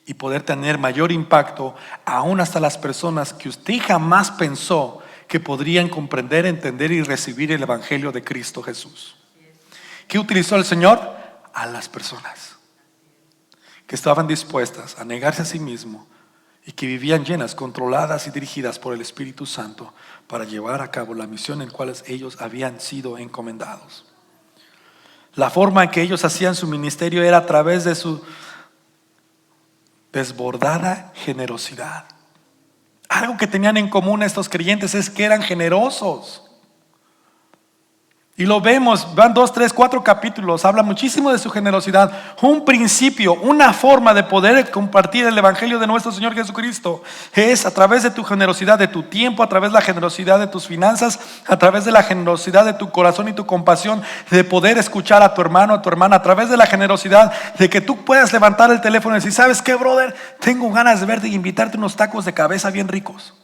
y poder tener mayor impacto aún hasta las personas que usted jamás pensó que podrían comprender, entender y recibir el evangelio de Cristo Jesús. ¿Qué utilizó el Señor? A las personas que estaban dispuestas a negarse a sí mismo y que vivían llenas, controladas y dirigidas por el Espíritu Santo para llevar a cabo la misión en la cual ellos habían sido encomendados. La forma en que ellos hacían su ministerio era a través de su desbordada generosidad. Algo que tenían en común estos creyentes es que eran generosos. Y lo vemos, van 2, 3, 4 capítulos, habla muchísimo de su generosidad. Un principio, una forma de poder compartir el evangelio de nuestro Señor Jesucristo es a través de tu generosidad, de tu tiempo, a través de la generosidad de tus finanzas, a través de la generosidad de tu corazón y tu compasión, de poder escuchar a tu hermano, a tu hermana, a través de la generosidad de que tú puedas levantar el teléfono y decir, ¿sabes qué, brother? Tengo ganas de verte y invitarte unos tacos de cabeza bien ricos.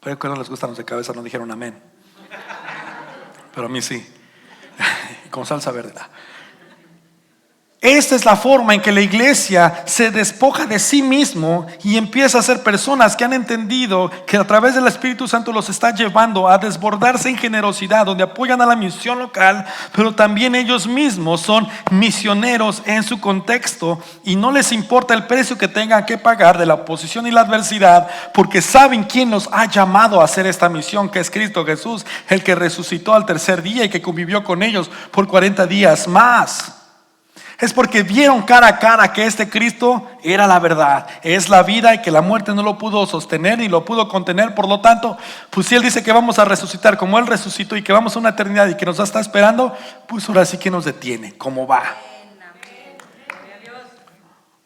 Pero que no les gustan los de cabeza, no dijeron amén. Pero a mí sí, con salsa verde. Esta es la forma en que la iglesia se despoja de sí mismo y empieza a ser personas que han entendido que a través del Espíritu Santo los está llevando a desbordarse en generosidad, donde apoyan a la misión local, pero también ellos mismos son misioneros en su contexto y no les importa el precio que tengan que pagar de la oposición y la adversidad, porque saben quién los ha llamado a hacer esta misión, que es Cristo Jesús, el que resucitó al tercer día y que convivió con ellos por 40 días más. Es porque vieron cara a cara que este Cristo era la verdad, es la vida y que la muerte no lo pudo sostener ni lo pudo contener. Por lo tanto, pues si Él dice que vamos a resucitar como Él resucitó y que vamos a una eternidad y que nos está esperando, pues ahora sí que nos detiene, ¿cómo va?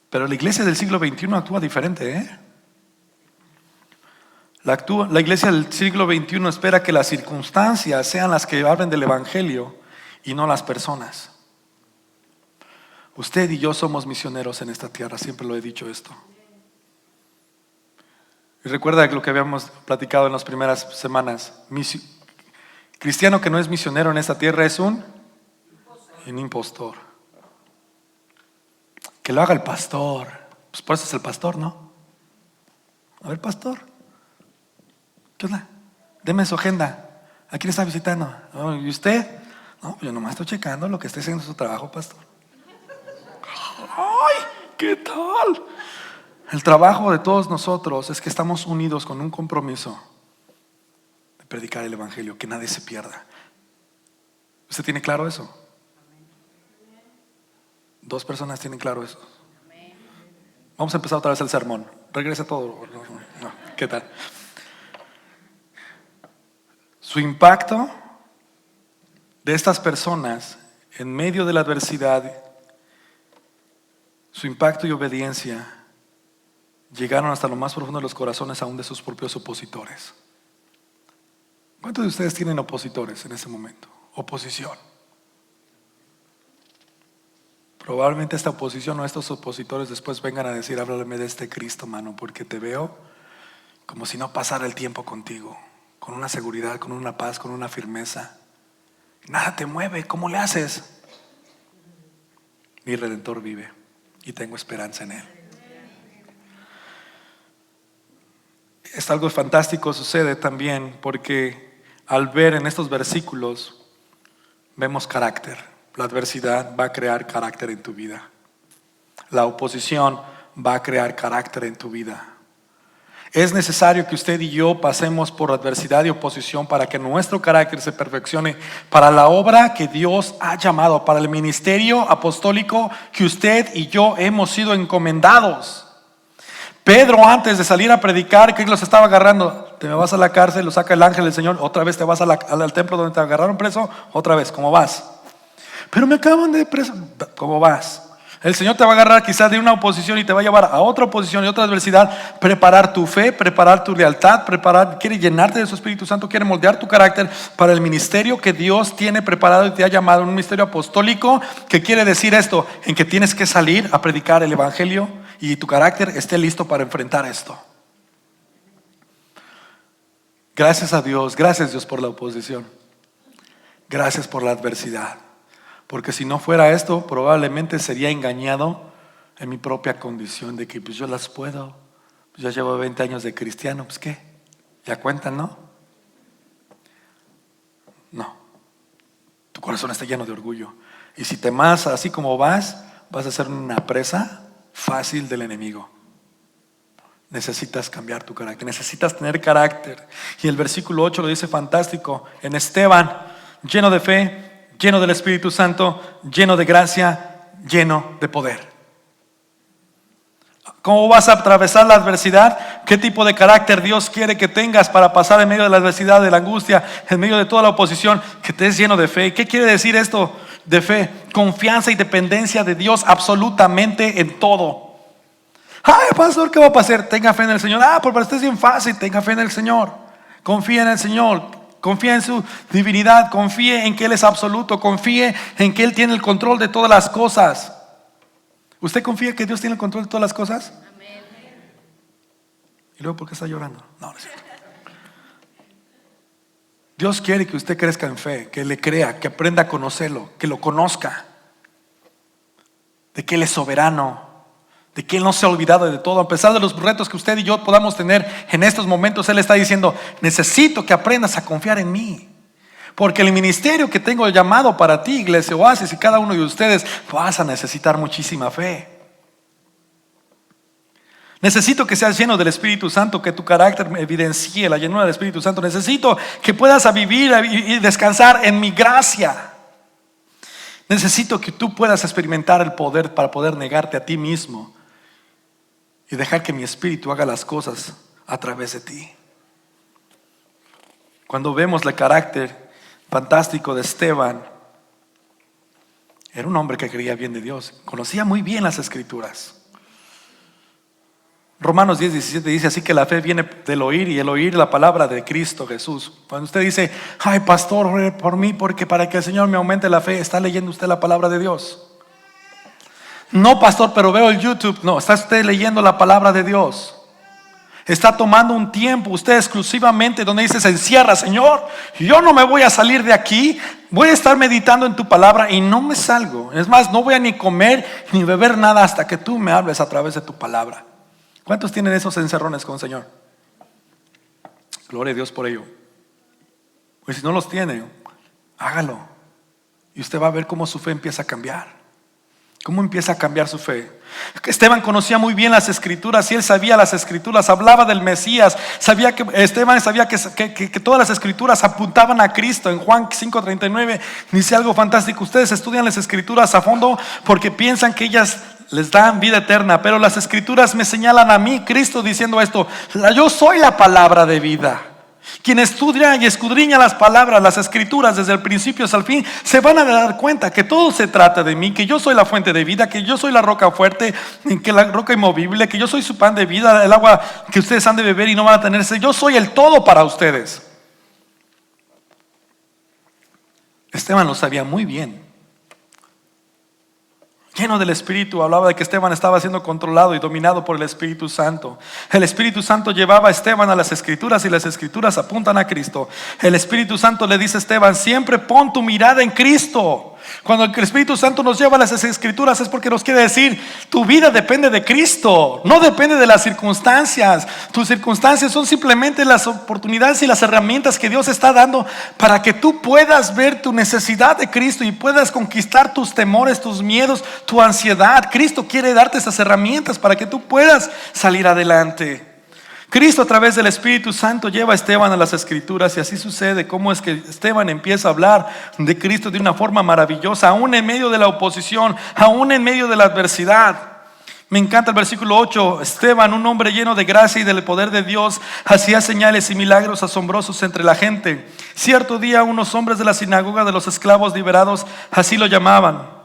Pero la iglesia del siglo XXI actúa diferente, La iglesia del siglo XXI espera que las circunstancias sean las que hablen del evangelio y no las personas. Usted y yo somos misioneros en esta tierra, siempre lo he dicho esto. Y recuerda lo que habíamos platicado en las primeras semanas. Cristiano que no es misionero en esta tierra es un impostor. Que lo haga el pastor. Pues por eso es el pastor, ¿no? A ver, pastor, ¿qué onda? Deme su agenda. ¿A quién está visitando? ¿Y usted? No, yo nomás estoy checando lo que esté haciendo su trabajo, pastor. ¡Ay! ¿Qué tal? El trabajo de todos nosotros es que estamos unidos con un compromiso de predicar el evangelio, que nadie se pierda. ¿Usted tiene claro eso? 2 personas tienen claro eso. Vamos a empezar otra vez el sermón. Regrese todo. No. ¿Qué tal? Su impacto de estas personas en medio de la adversidad, su impacto y obediencia llegaron hasta lo más profundo de los corazones aún de sus propios opositores. ¿Cuántos de ustedes tienen opositores en ese momento? Oposición. Probablemente esta oposición o estos opositores después vengan a decir: háblame de este Cristo, mano, porque te veo como si no pasara el tiempo contigo, con una seguridad, con una paz, con una firmeza. Nada te mueve, ¿cómo le haces? Mi Redentor vive y tengo esperanza en Él. Algo fantástico sucede también porque al ver en estos versículos vemos carácter. La adversidad va a crear carácter en tu vida. La oposición va a crear carácter en tu vida. Es necesario que usted y yo pasemos por adversidad y oposición para que nuestro carácter se perfeccione para la obra que Dios ha llamado, para el ministerio apostólico que usted y yo hemos sido encomendados. Pedro, antes de salir a predicar, ¿qué los estaba agarrando? Te me vas a la cárcel, lo saca el ángel del Señor, otra vez te vas al templo donde te agarraron preso, otra vez, ¿cómo vas? Pero me acaban de preso, ¿cómo vas? El Señor te va a agarrar quizás de una oposición y te va a llevar a otra oposición y otra adversidad, preparar tu fe, preparar tu lealtad, quiere llenarte de su Espíritu Santo, quiere moldear tu carácter para el ministerio que Dios tiene preparado y te ha llamado, un ministerio apostólico, que quiere decir esto, en que tienes que salir a predicar el Evangelio y tu carácter esté listo para enfrentar esto. Gracias a Dios, gracias Dios por la oposición, gracias por la adversidad. Porque si no fuera esto, probablemente sería engañado en mi propia condición de que pues yo las puedo. Pues ya llevo 20 años de cristiano, pues ¿qué? ¿Ya cuentan, no? No. Tu corazón está lleno de orgullo. Y si te amas así como vas a ser una presa fácil del enemigo. Necesitas cambiar tu carácter, necesitas tener carácter. Y el versículo 8 lo dice fantástico. En Esteban, lleno de fe, lleno del Espíritu Santo, lleno de gracia, lleno de poder. ¿Cómo vas a atravesar la adversidad? ¿Qué tipo de carácter Dios quiere que tengas para pasar en medio de la adversidad, de la angustia, en medio de toda la oposición? Que estés lleno de fe. ¿Qué quiere decir esto de fe? Confianza y dependencia de Dios absolutamente en todo. Ay, pastor, ¿qué va a pasar? Tenga fe en el Señor. Pero esto es bien fácil. Tenga fe en el Señor. Confía en el Señor. Confía en su divinidad, confíe en que Él es absoluto, confíe en que Él tiene el control de todas las cosas. ¿Usted confía que Dios tiene el control de todas las cosas? Amén. ¿Y luego por qué está llorando? No es cierto. Dios quiere que usted crezca en fe, que le crea, que aprenda a conocerlo, que lo conozca, de que Él es soberano, de que Él no se ha olvidado de todo. A pesar de los retos que usted y yo podamos tener en estos momentos, Él está diciendo: necesito que aprendas a confiar en mí, porque el ministerio que tengo llamado para ti, Iglesia Oasis, y cada uno de ustedes, vas a necesitar muchísima fe. Necesito que seas lleno del Espíritu Santo, que tu carácter evidencie la llenura del Espíritu Santo. Necesito que puedas vivir y descansar en mi gracia. Necesito que tú puedas experimentar el poder para poder negarte a ti mismo y dejar que mi Espíritu haga las cosas a través de ti. Cuando vemos el carácter fantástico de Esteban, era un hombre que creía bien de Dios, conocía muy bien las Escrituras. Romanos 10:17 dice: así que la fe viene del oír, y el oír la palabra de Cristo Jesús. Cuando usted dice: ay, pastor, ore por mí porque para que el Señor me aumente la fe, ¿está leyendo usted la palabra de Dios? No, pastor, pero veo el YouTube. No, está usted leyendo la palabra de Dios. Está tomando un tiempo usted exclusivamente donde dice: se encierra, Señor, yo no me voy a salir de aquí, voy a estar meditando en tu palabra y no me salgo. Es más, no voy a ni comer ni beber nada hasta que tú me hables a través de tu palabra. ¿Cuántos tienen esos encerrones con el Señor? Gloria a Dios por ello. Pues si no los tiene, hágalo, y usted va a ver cómo su fe empieza a cambiar. ¿Cómo empieza a cambiar su fe? Esteban conocía muy bien las Escrituras y él sabía las Escrituras, hablaba del Mesías. Esteban sabía que todas las Escrituras apuntaban a Cristo. En Juan 5:39 dice algo fantástico: ustedes estudian las Escrituras a fondo porque piensan que ellas les dan vida eterna, pero las Escrituras me señalan a mí, Cristo, diciendo esto: yo soy la palabra de vida. Quien estudia y escudriña las palabras, las Escrituras desde el principio hasta el fin, se van a dar cuenta que todo se trata de mí, que yo soy la fuente de vida, que yo soy la roca fuerte, que la roca inmovible, que yo soy su pan de vida, el agua que ustedes han de beber y no van a tener sed. Yo soy el todo para ustedes. Esteban lo sabía muy bien. lleno del Espíritu. Hablaba de que Esteban estaba siendo controlado y dominado por el Espíritu Santo. El Espíritu Santo llevaba a Esteban a las Escrituras y las Escrituras apuntan a Cristo. El Espíritu Santo le dice a Esteban: siempre pon tu mirada en Cristo. Cuando el Espíritu Santo nos lleva a las Escrituras es porque nos quiere decir: tu vida depende de Cristo, no depende de las circunstancias. Tus circunstancias son simplemente las oportunidades y las herramientas que Dios está dando para que tú puedas ver tu necesidad de Cristo y puedas conquistar tus temores, tus miedos, tu ansiedad. Cristo quiere darte esas herramientas para que tú puedas salir adelante. Cristo, a través del Espíritu Santo, lleva a Esteban a las Escrituras, y así sucede. Cómo es que Esteban empieza a hablar de Cristo de una forma maravillosa, aún en medio de la oposición, aún en medio de la adversidad. Me encanta el versículo 8. Esteban, un hombre lleno de gracia y del poder de Dios, hacía señales y milagros asombrosos entre la gente. Cierto día unos hombres de la sinagoga de los esclavos liberados, así lo llamaban,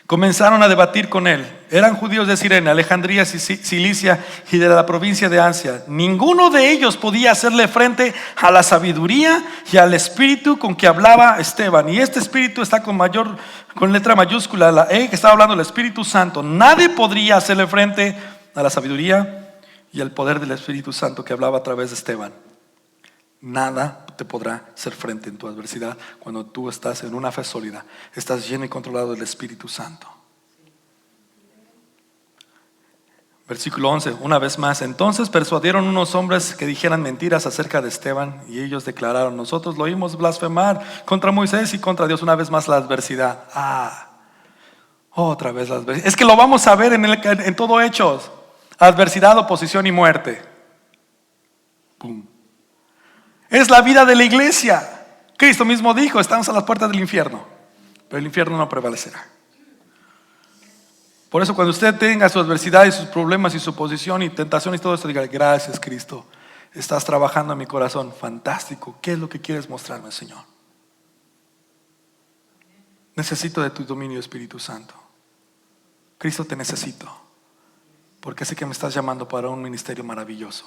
comenzaron a debatir con él. Eran judíos de Cirene, Alejandría, Cilicia y de la provincia de Asia. Ninguno de ellos podía hacerle frente a la sabiduría y al espíritu con que hablaba Esteban. Y este espíritu está con letra mayúscula, la E, que estaba hablando del Espíritu Santo. Nadie podría hacerle frente a la sabiduría y al poder del Espíritu Santo que hablaba a través de Esteban. Nada te podrá hacer frente en tu adversidad cuando tú estás en una fe sólida, estás lleno y controlado del Espíritu Santo. Versículo 11, una vez más: entonces persuadieron unos hombres que dijeran mentiras acerca de Esteban, y ellos declararon: nosotros lo oímos blasfemar contra Moisés y contra Dios. Una vez más la adversidad. Otra vez la adversidad. Es que lo vamos a ver en todo Hechos: adversidad, oposición y muerte. Pum. Es la vida de la iglesia. Cristo mismo dijo: estamos a las puertas del infierno, pero el infierno no prevalecerá. Por eso, cuando usted tenga su adversidad y sus problemas y su oposición y tentación y todo esto, diga: gracias, Cristo, estás trabajando en mi corazón. Fantástico. ¿Qué es lo que quieres mostrarme, Señor? Necesito de tu dominio, Espíritu Santo. Cristo, te necesito, porque sé que me estás llamando para un ministerio maravilloso.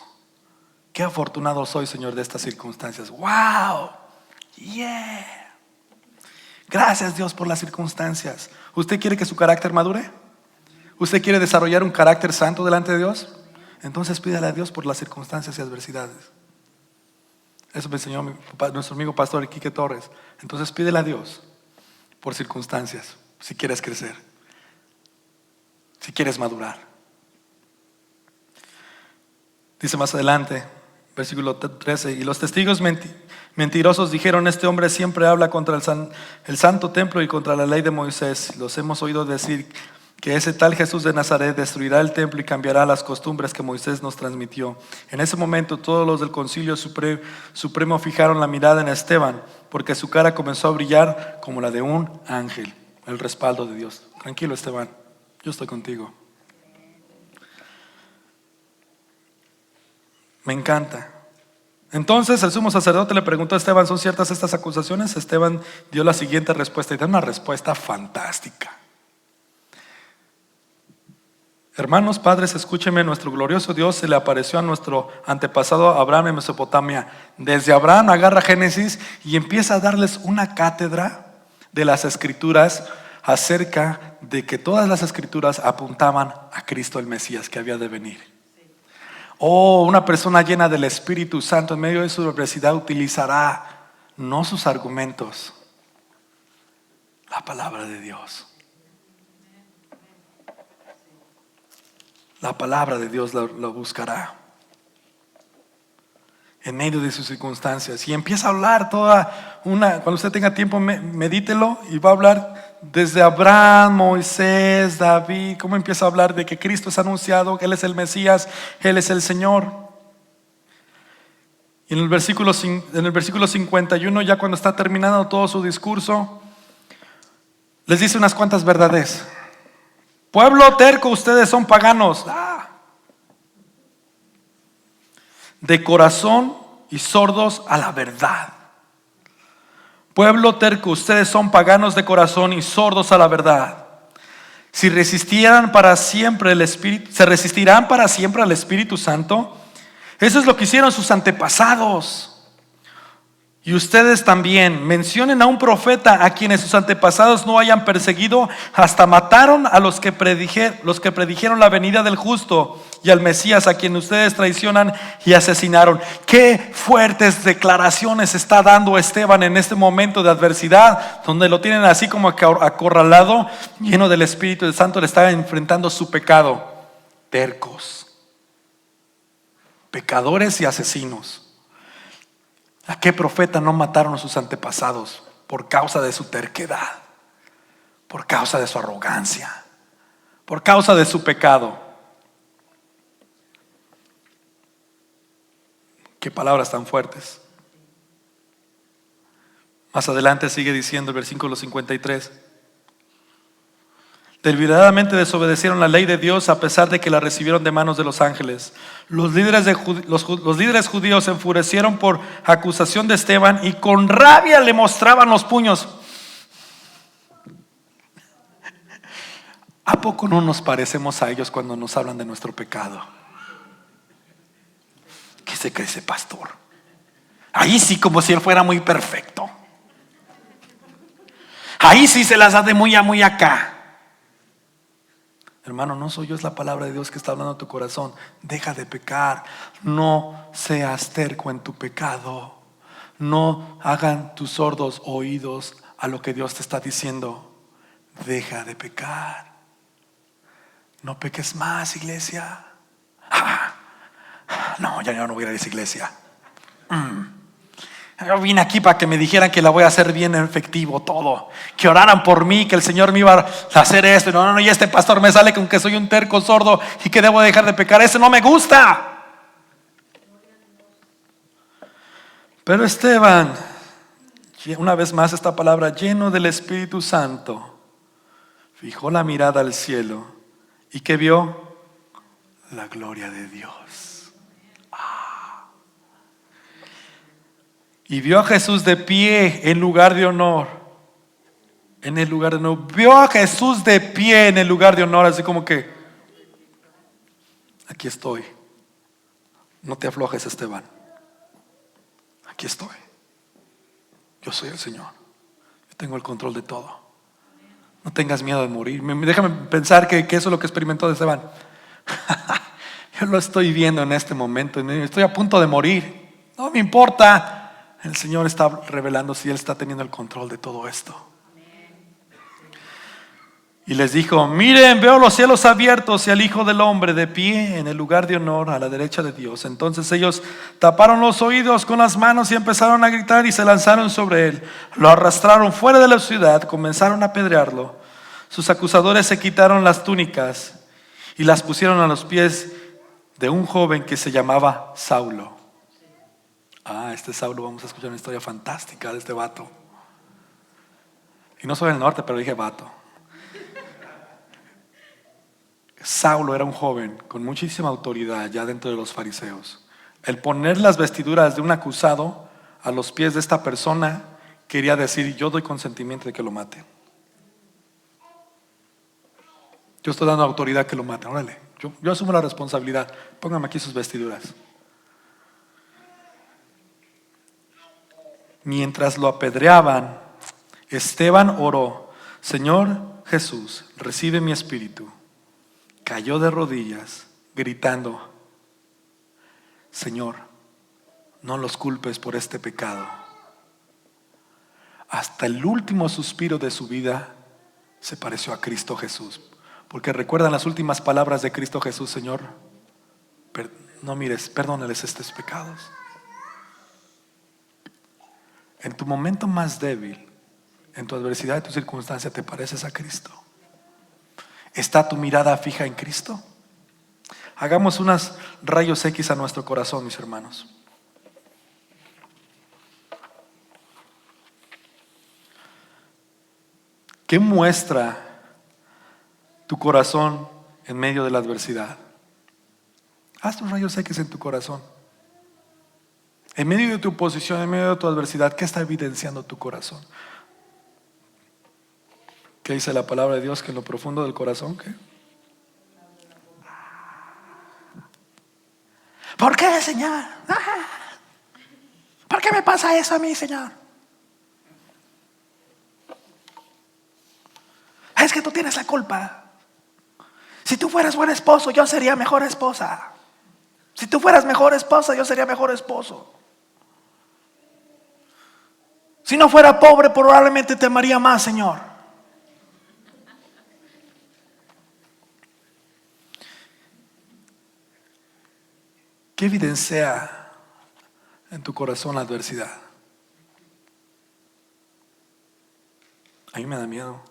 Qué afortunado soy, Señor, de estas circunstancias. ¡Wow! ¡Yeah! Gracias, Dios, por las circunstancias. ¿Usted quiere que su carácter madure? ¿Usted quiere desarrollar un carácter santo delante de Dios? Entonces pídale a Dios por las circunstancias y adversidades. Eso me enseñó nuestro amigo pastor Quique Torres. Entonces pídele a Dios por circunstancias, si quieres crecer, si quieres madurar. Dice más adelante, versículo 13: y los testigos mentirosos dijeron: este hombre siempre habla contra el santo templo y contra la ley de Moisés. Los hemos oído decir que ese tal Jesús de Nazaret destruirá el templo y cambiará las costumbres que Moisés nos transmitió. En ese momento todos los del concilio supremo fijaron la mirada en Esteban, porque su cara comenzó a brillar como la de un ángel. El respaldo de Dios. Tranquilo, Esteban, yo estoy contigo. Me encanta. Entonces el sumo sacerdote le preguntó a Esteban: ¿son ciertas estas acusaciones? Esteban dio la siguiente respuesta, y da una respuesta fantástica. Hermanos, padres, escúchenme. Nuestro glorioso Dios se le apareció a nuestro antepasado Abraham en Mesopotamia. Desde Abraham agarra Génesis y empieza a darles una cátedra de las Escrituras acerca de que todas las Escrituras apuntaban a Cristo el Mesías que había de venir. Una persona llena del Espíritu Santo en medio de su adversidad utilizará no sus argumentos, la palabra de Dios. La palabra de Dios lo buscará en medio de sus circunstancias, y empieza a hablar cuando usted tenga tiempo, medítelo, y va a hablar desde Abraham, Moisés, David. Cómo empieza a hablar de que Cristo es anunciado, que Él es el Mesías, Él es el Señor. Y en el versículo 51, ya cuando está terminando todo su discurso, les dice unas cuantas verdades. Pueblo terco, ustedes son paganos, de corazón y sordos a la verdad. Pueblo terco, ustedes son paganos de corazón y sordos a la verdad. Si resistieran para siempre ¿se resistirán para siempre al Espíritu Santo? Eso es lo que hicieron sus antepasados. Y ustedes también mencionen a un profeta a quienes sus antepasados no hayan perseguido, hasta mataron a los que predijeron la venida del justo, y al Mesías a quien ustedes traicionan y asesinaron. Qué fuertes declaraciones está dando Esteban en este momento de adversidad, donde lo tienen así como acorralado, lleno del Espíritu Santo. Le está enfrentando su pecado. Tercos, pecadores y asesinos. ¿A qué profeta no mataron a sus antepasados por causa de su terquedad, por causa de su arrogancia, por causa de su pecado? Qué palabras tan fuertes. Más adelante sigue diciendo el versículo 53. Deliberadamente desobedecieron la ley de Dios a pesar de que la recibieron de manos de los ángeles. Los líderes judíos se enfurecieron por acusación de Esteban y con rabia le mostraban los puños. ¿A poco no nos parecemos a ellos cuando nos hablan de nuestro pecado? ¿Qué se cree ese pastor? Ahí sí, como si él fuera muy perfecto. Ahí sí se las da de muy acá. Hermano, no soy yo, es la palabra de Dios que está hablando a tu corazón. Deja de pecar. No seas terco en tu pecado. No hagan tus sordos oídos a lo que Dios te está diciendo. Deja de pecar. No peques más, iglesia. No, ya no voy a ir a esa iglesia. Yo vine aquí para que me dijeran que la voy a hacer bien efectivo todo, que oraran por mí, que el Señor me iba a hacer esto. No, y este pastor me sale con que soy un terco sordo y que debo dejar de pecar. Eso no me gusta. Pero Esteban, una vez más esta palabra, lleno del Espíritu Santo, fijó la mirada al cielo y ¿qué vio? La gloria de Dios. Y vio a Jesús de pie en lugar de honor. En el lugar de honor. Vio a Jesús de pie en el lugar de honor. Así como que, aquí estoy. No te aflojes, Esteban. Aquí estoy. Yo soy el Señor. Yo tengo el control de todo. No tengas miedo de morir. Déjame pensar que eso es lo que experimentó Esteban. Yo lo estoy viendo en este momento. Estoy a punto de morir. No me importa. El Señor está revelando si Él está teniendo el control de todo esto. Y les dijo: miren, veo los cielos abiertos y al Hijo del Hombre de pie en el lugar de honor a la derecha de Dios. Entonces ellos taparon los oídos con las manos y empezaron a gritar y se lanzaron sobre Él. Lo arrastraron fuera de la ciudad, comenzaron a apedrearlo. Sus acusadores se quitaron las túnicas y las pusieron a los pies de un joven que se llamaba Saulo. Este Saulo, vamos a escuchar una historia fantástica de este vato. Y no soy del norte, pero dije vato. Saulo era un joven con muchísima autoridad ya dentro de los fariseos. El poner las vestiduras de un acusado a los pies de esta persona quería decir: yo doy consentimiento de que lo mate. Yo estoy dando autoridad que lo mate. Órale, yo asumo la responsabilidad. Póngame aquí sus vestiduras. Mientras lo apedreaban, Esteban oró: Señor Jesús, recibe mi espíritu. Cayó de rodillas, gritando: Señor, no los culpes por este pecado. Hasta el último suspiro de su vida se pareció a Cristo Jesús. Porque recuerdan las últimas palabras de Cristo Jesús: Señor, no mires, perdónales estos pecados. En tu momento más débil, en tu adversidad, en tu circunstancia, ¿te pareces a Cristo? ¿Está tu mirada fija en Cristo? Hagamos unos rayos X a nuestro corazón, mis hermanos. ¿Qué muestra tu corazón en medio de la adversidad? Haz tus rayos X en tu corazón. En medio de tu oposición, en medio de tu adversidad, ¿qué está evidenciando tu corazón? ¿Qué dice la palabra de Dios? Que en lo profundo del corazón, ¿qué? ¿Por qué, Señor? ¿Por qué me pasa eso a mí, Señor? Es que tú tienes la culpa. Si tú fueras buen esposo, yo sería mejor esposa. Si tú fueras mejor esposa, yo sería mejor esposo. Si no fuera pobre, probablemente te amaría más, Señor. ¿Qué evidencia en tu corazón la adversidad? A mí me da miedo.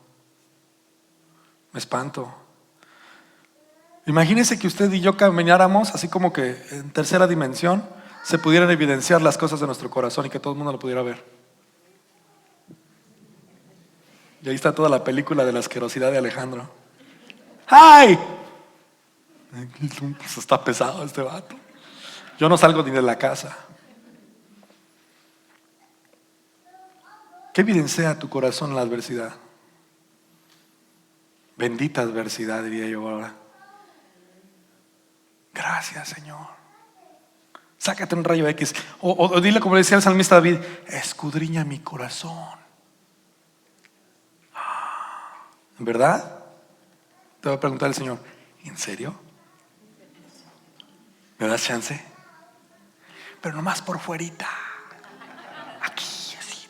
Me espanto. Imagínese que usted y yo camináramos así como que en tercera dimensión se pudieran evidenciar las cosas de nuestro corazón y que todo el mundo lo pudiera ver. Y ahí está toda la película de la asquerosidad de Alejandro. ¡Ay! Pues está pesado este vato. Yo no salgo ni de la casa. ¿Qué evidencia tu corazón en la adversidad? Bendita adversidad, diría yo ahora. Gracias, Señor. Sácate un rayo X. O dile como decía el salmista David: escudriña mi corazón. ¿En verdad? Te va a preguntar el Señor: ¿en serio? ¿Me das chance? Pero nomás por fuerita. Aquí, así.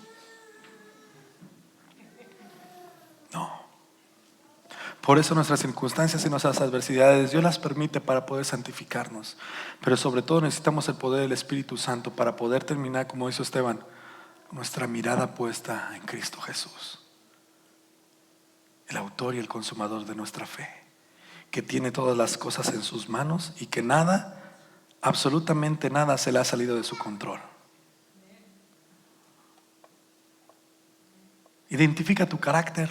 No. Por eso nuestras circunstancias y nuestras adversidades Dios las permite para poder santificarnos. Pero sobre todo necesitamos el poder del Espíritu Santo para poder terminar, como hizo Esteban, nuestra mirada puesta en Cristo Jesús, el autor y el consumador de nuestra fe, que tiene todas las cosas en sus manos y que nada, absolutamente nada, se le ha salido de su control. Identifica tu carácter.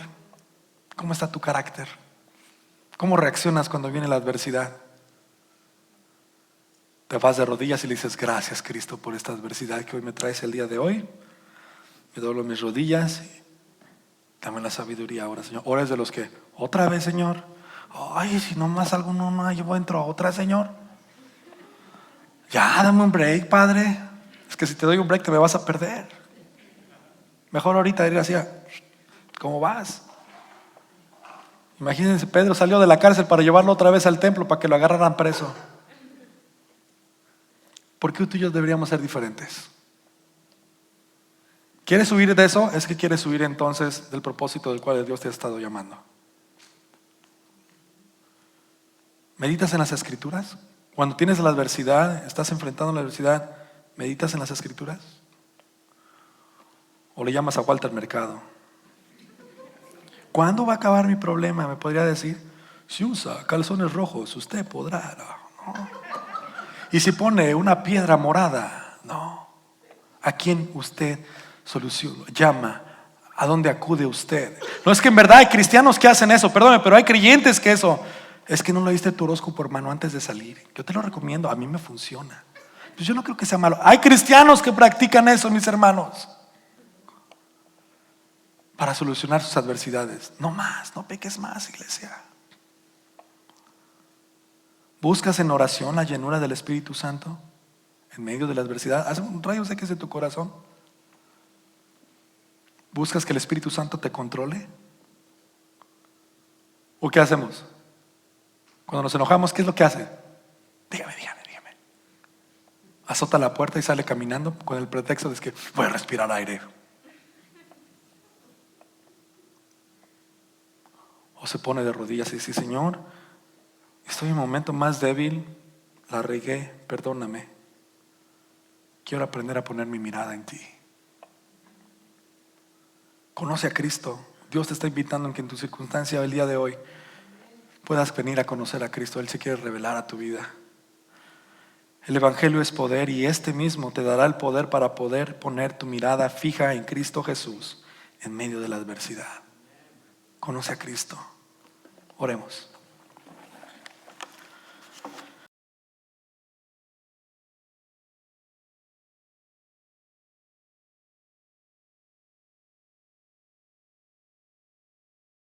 ¿Cómo está tu carácter? ¿Cómo reaccionas cuando viene la adversidad? Te vas de rodillas y le dices: gracias, Cristo, por esta adversidad que hoy me traes el día de hoy. Me doblo mis rodillas y dame la sabiduría ahora, Señor. Ahora es de los que, otra vez, Señor. Ay, si nomás algo no, yo entro a otra, Señor. Ya, dame un break, Padre. Es que si te doy un break te me vas a perder. Mejor ahorita ir así, ¿cómo vas? Imagínense, Pedro salió de la cárcel para llevarlo otra vez al templo para que lo agarraran preso. ¿Por qué tú y yo deberíamos ser diferentes? ¿Quieres huir de eso? Es que quieres huir entonces del propósito del cual Dios te ha estado llamando. ¿Meditas en las Escrituras? Cuando tienes la adversidad, estás enfrentando la adversidad, ¿meditas en las Escrituras? ¿O le llamas a Walter Mercado? ¿Cuándo va a acabar mi problema? Me podría decir: si usa calzones rojos, usted podrá. No. Y si pone una piedra morada, no. ¿A quién usted llama? ¿A dónde acude usted? No, es que en verdad hay cristianos que hacen eso, perdóname, pero hay creyentes que eso. Es que no leíste tu horóscopo, hermano, antes de salir. Yo te lo recomiendo, a mí me funciona. Pues yo no creo que sea malo. Hay cristianos que practican eso, mis hermanos, para solucionar sus adversidades. No más, no peques más, iglesia. ¿Buscas en oración la llenura del Espíritu Santo en medio de la adversidad? Haz un rayo X de tu corazón. ¿Buscas que el Espíritu Santo te controle? ¿O qué hacemos? Cuando nos enojamos, ¿qué es lo que hace? Dígame. Azota la puerta y sale caminando con el pretexto de que voy a respirar aire. O se pone de rodillas y dice: Señor, estoy en un momento más débil, la regué, perdóname. Quiero aprender a poner mi mirada en ti. Conoce a Cristo. Dios te está invitando en que en tu circunstancia el día de hoy puedas venir a conocer a Cristo. Él se quiere revelar a tu vida. El Evangelio es poder, y este mismo te dará el poder para poder poner tu mirada fija en Cristo Jesús en medio de la adversidad. Conoce a Cristo. Oremos.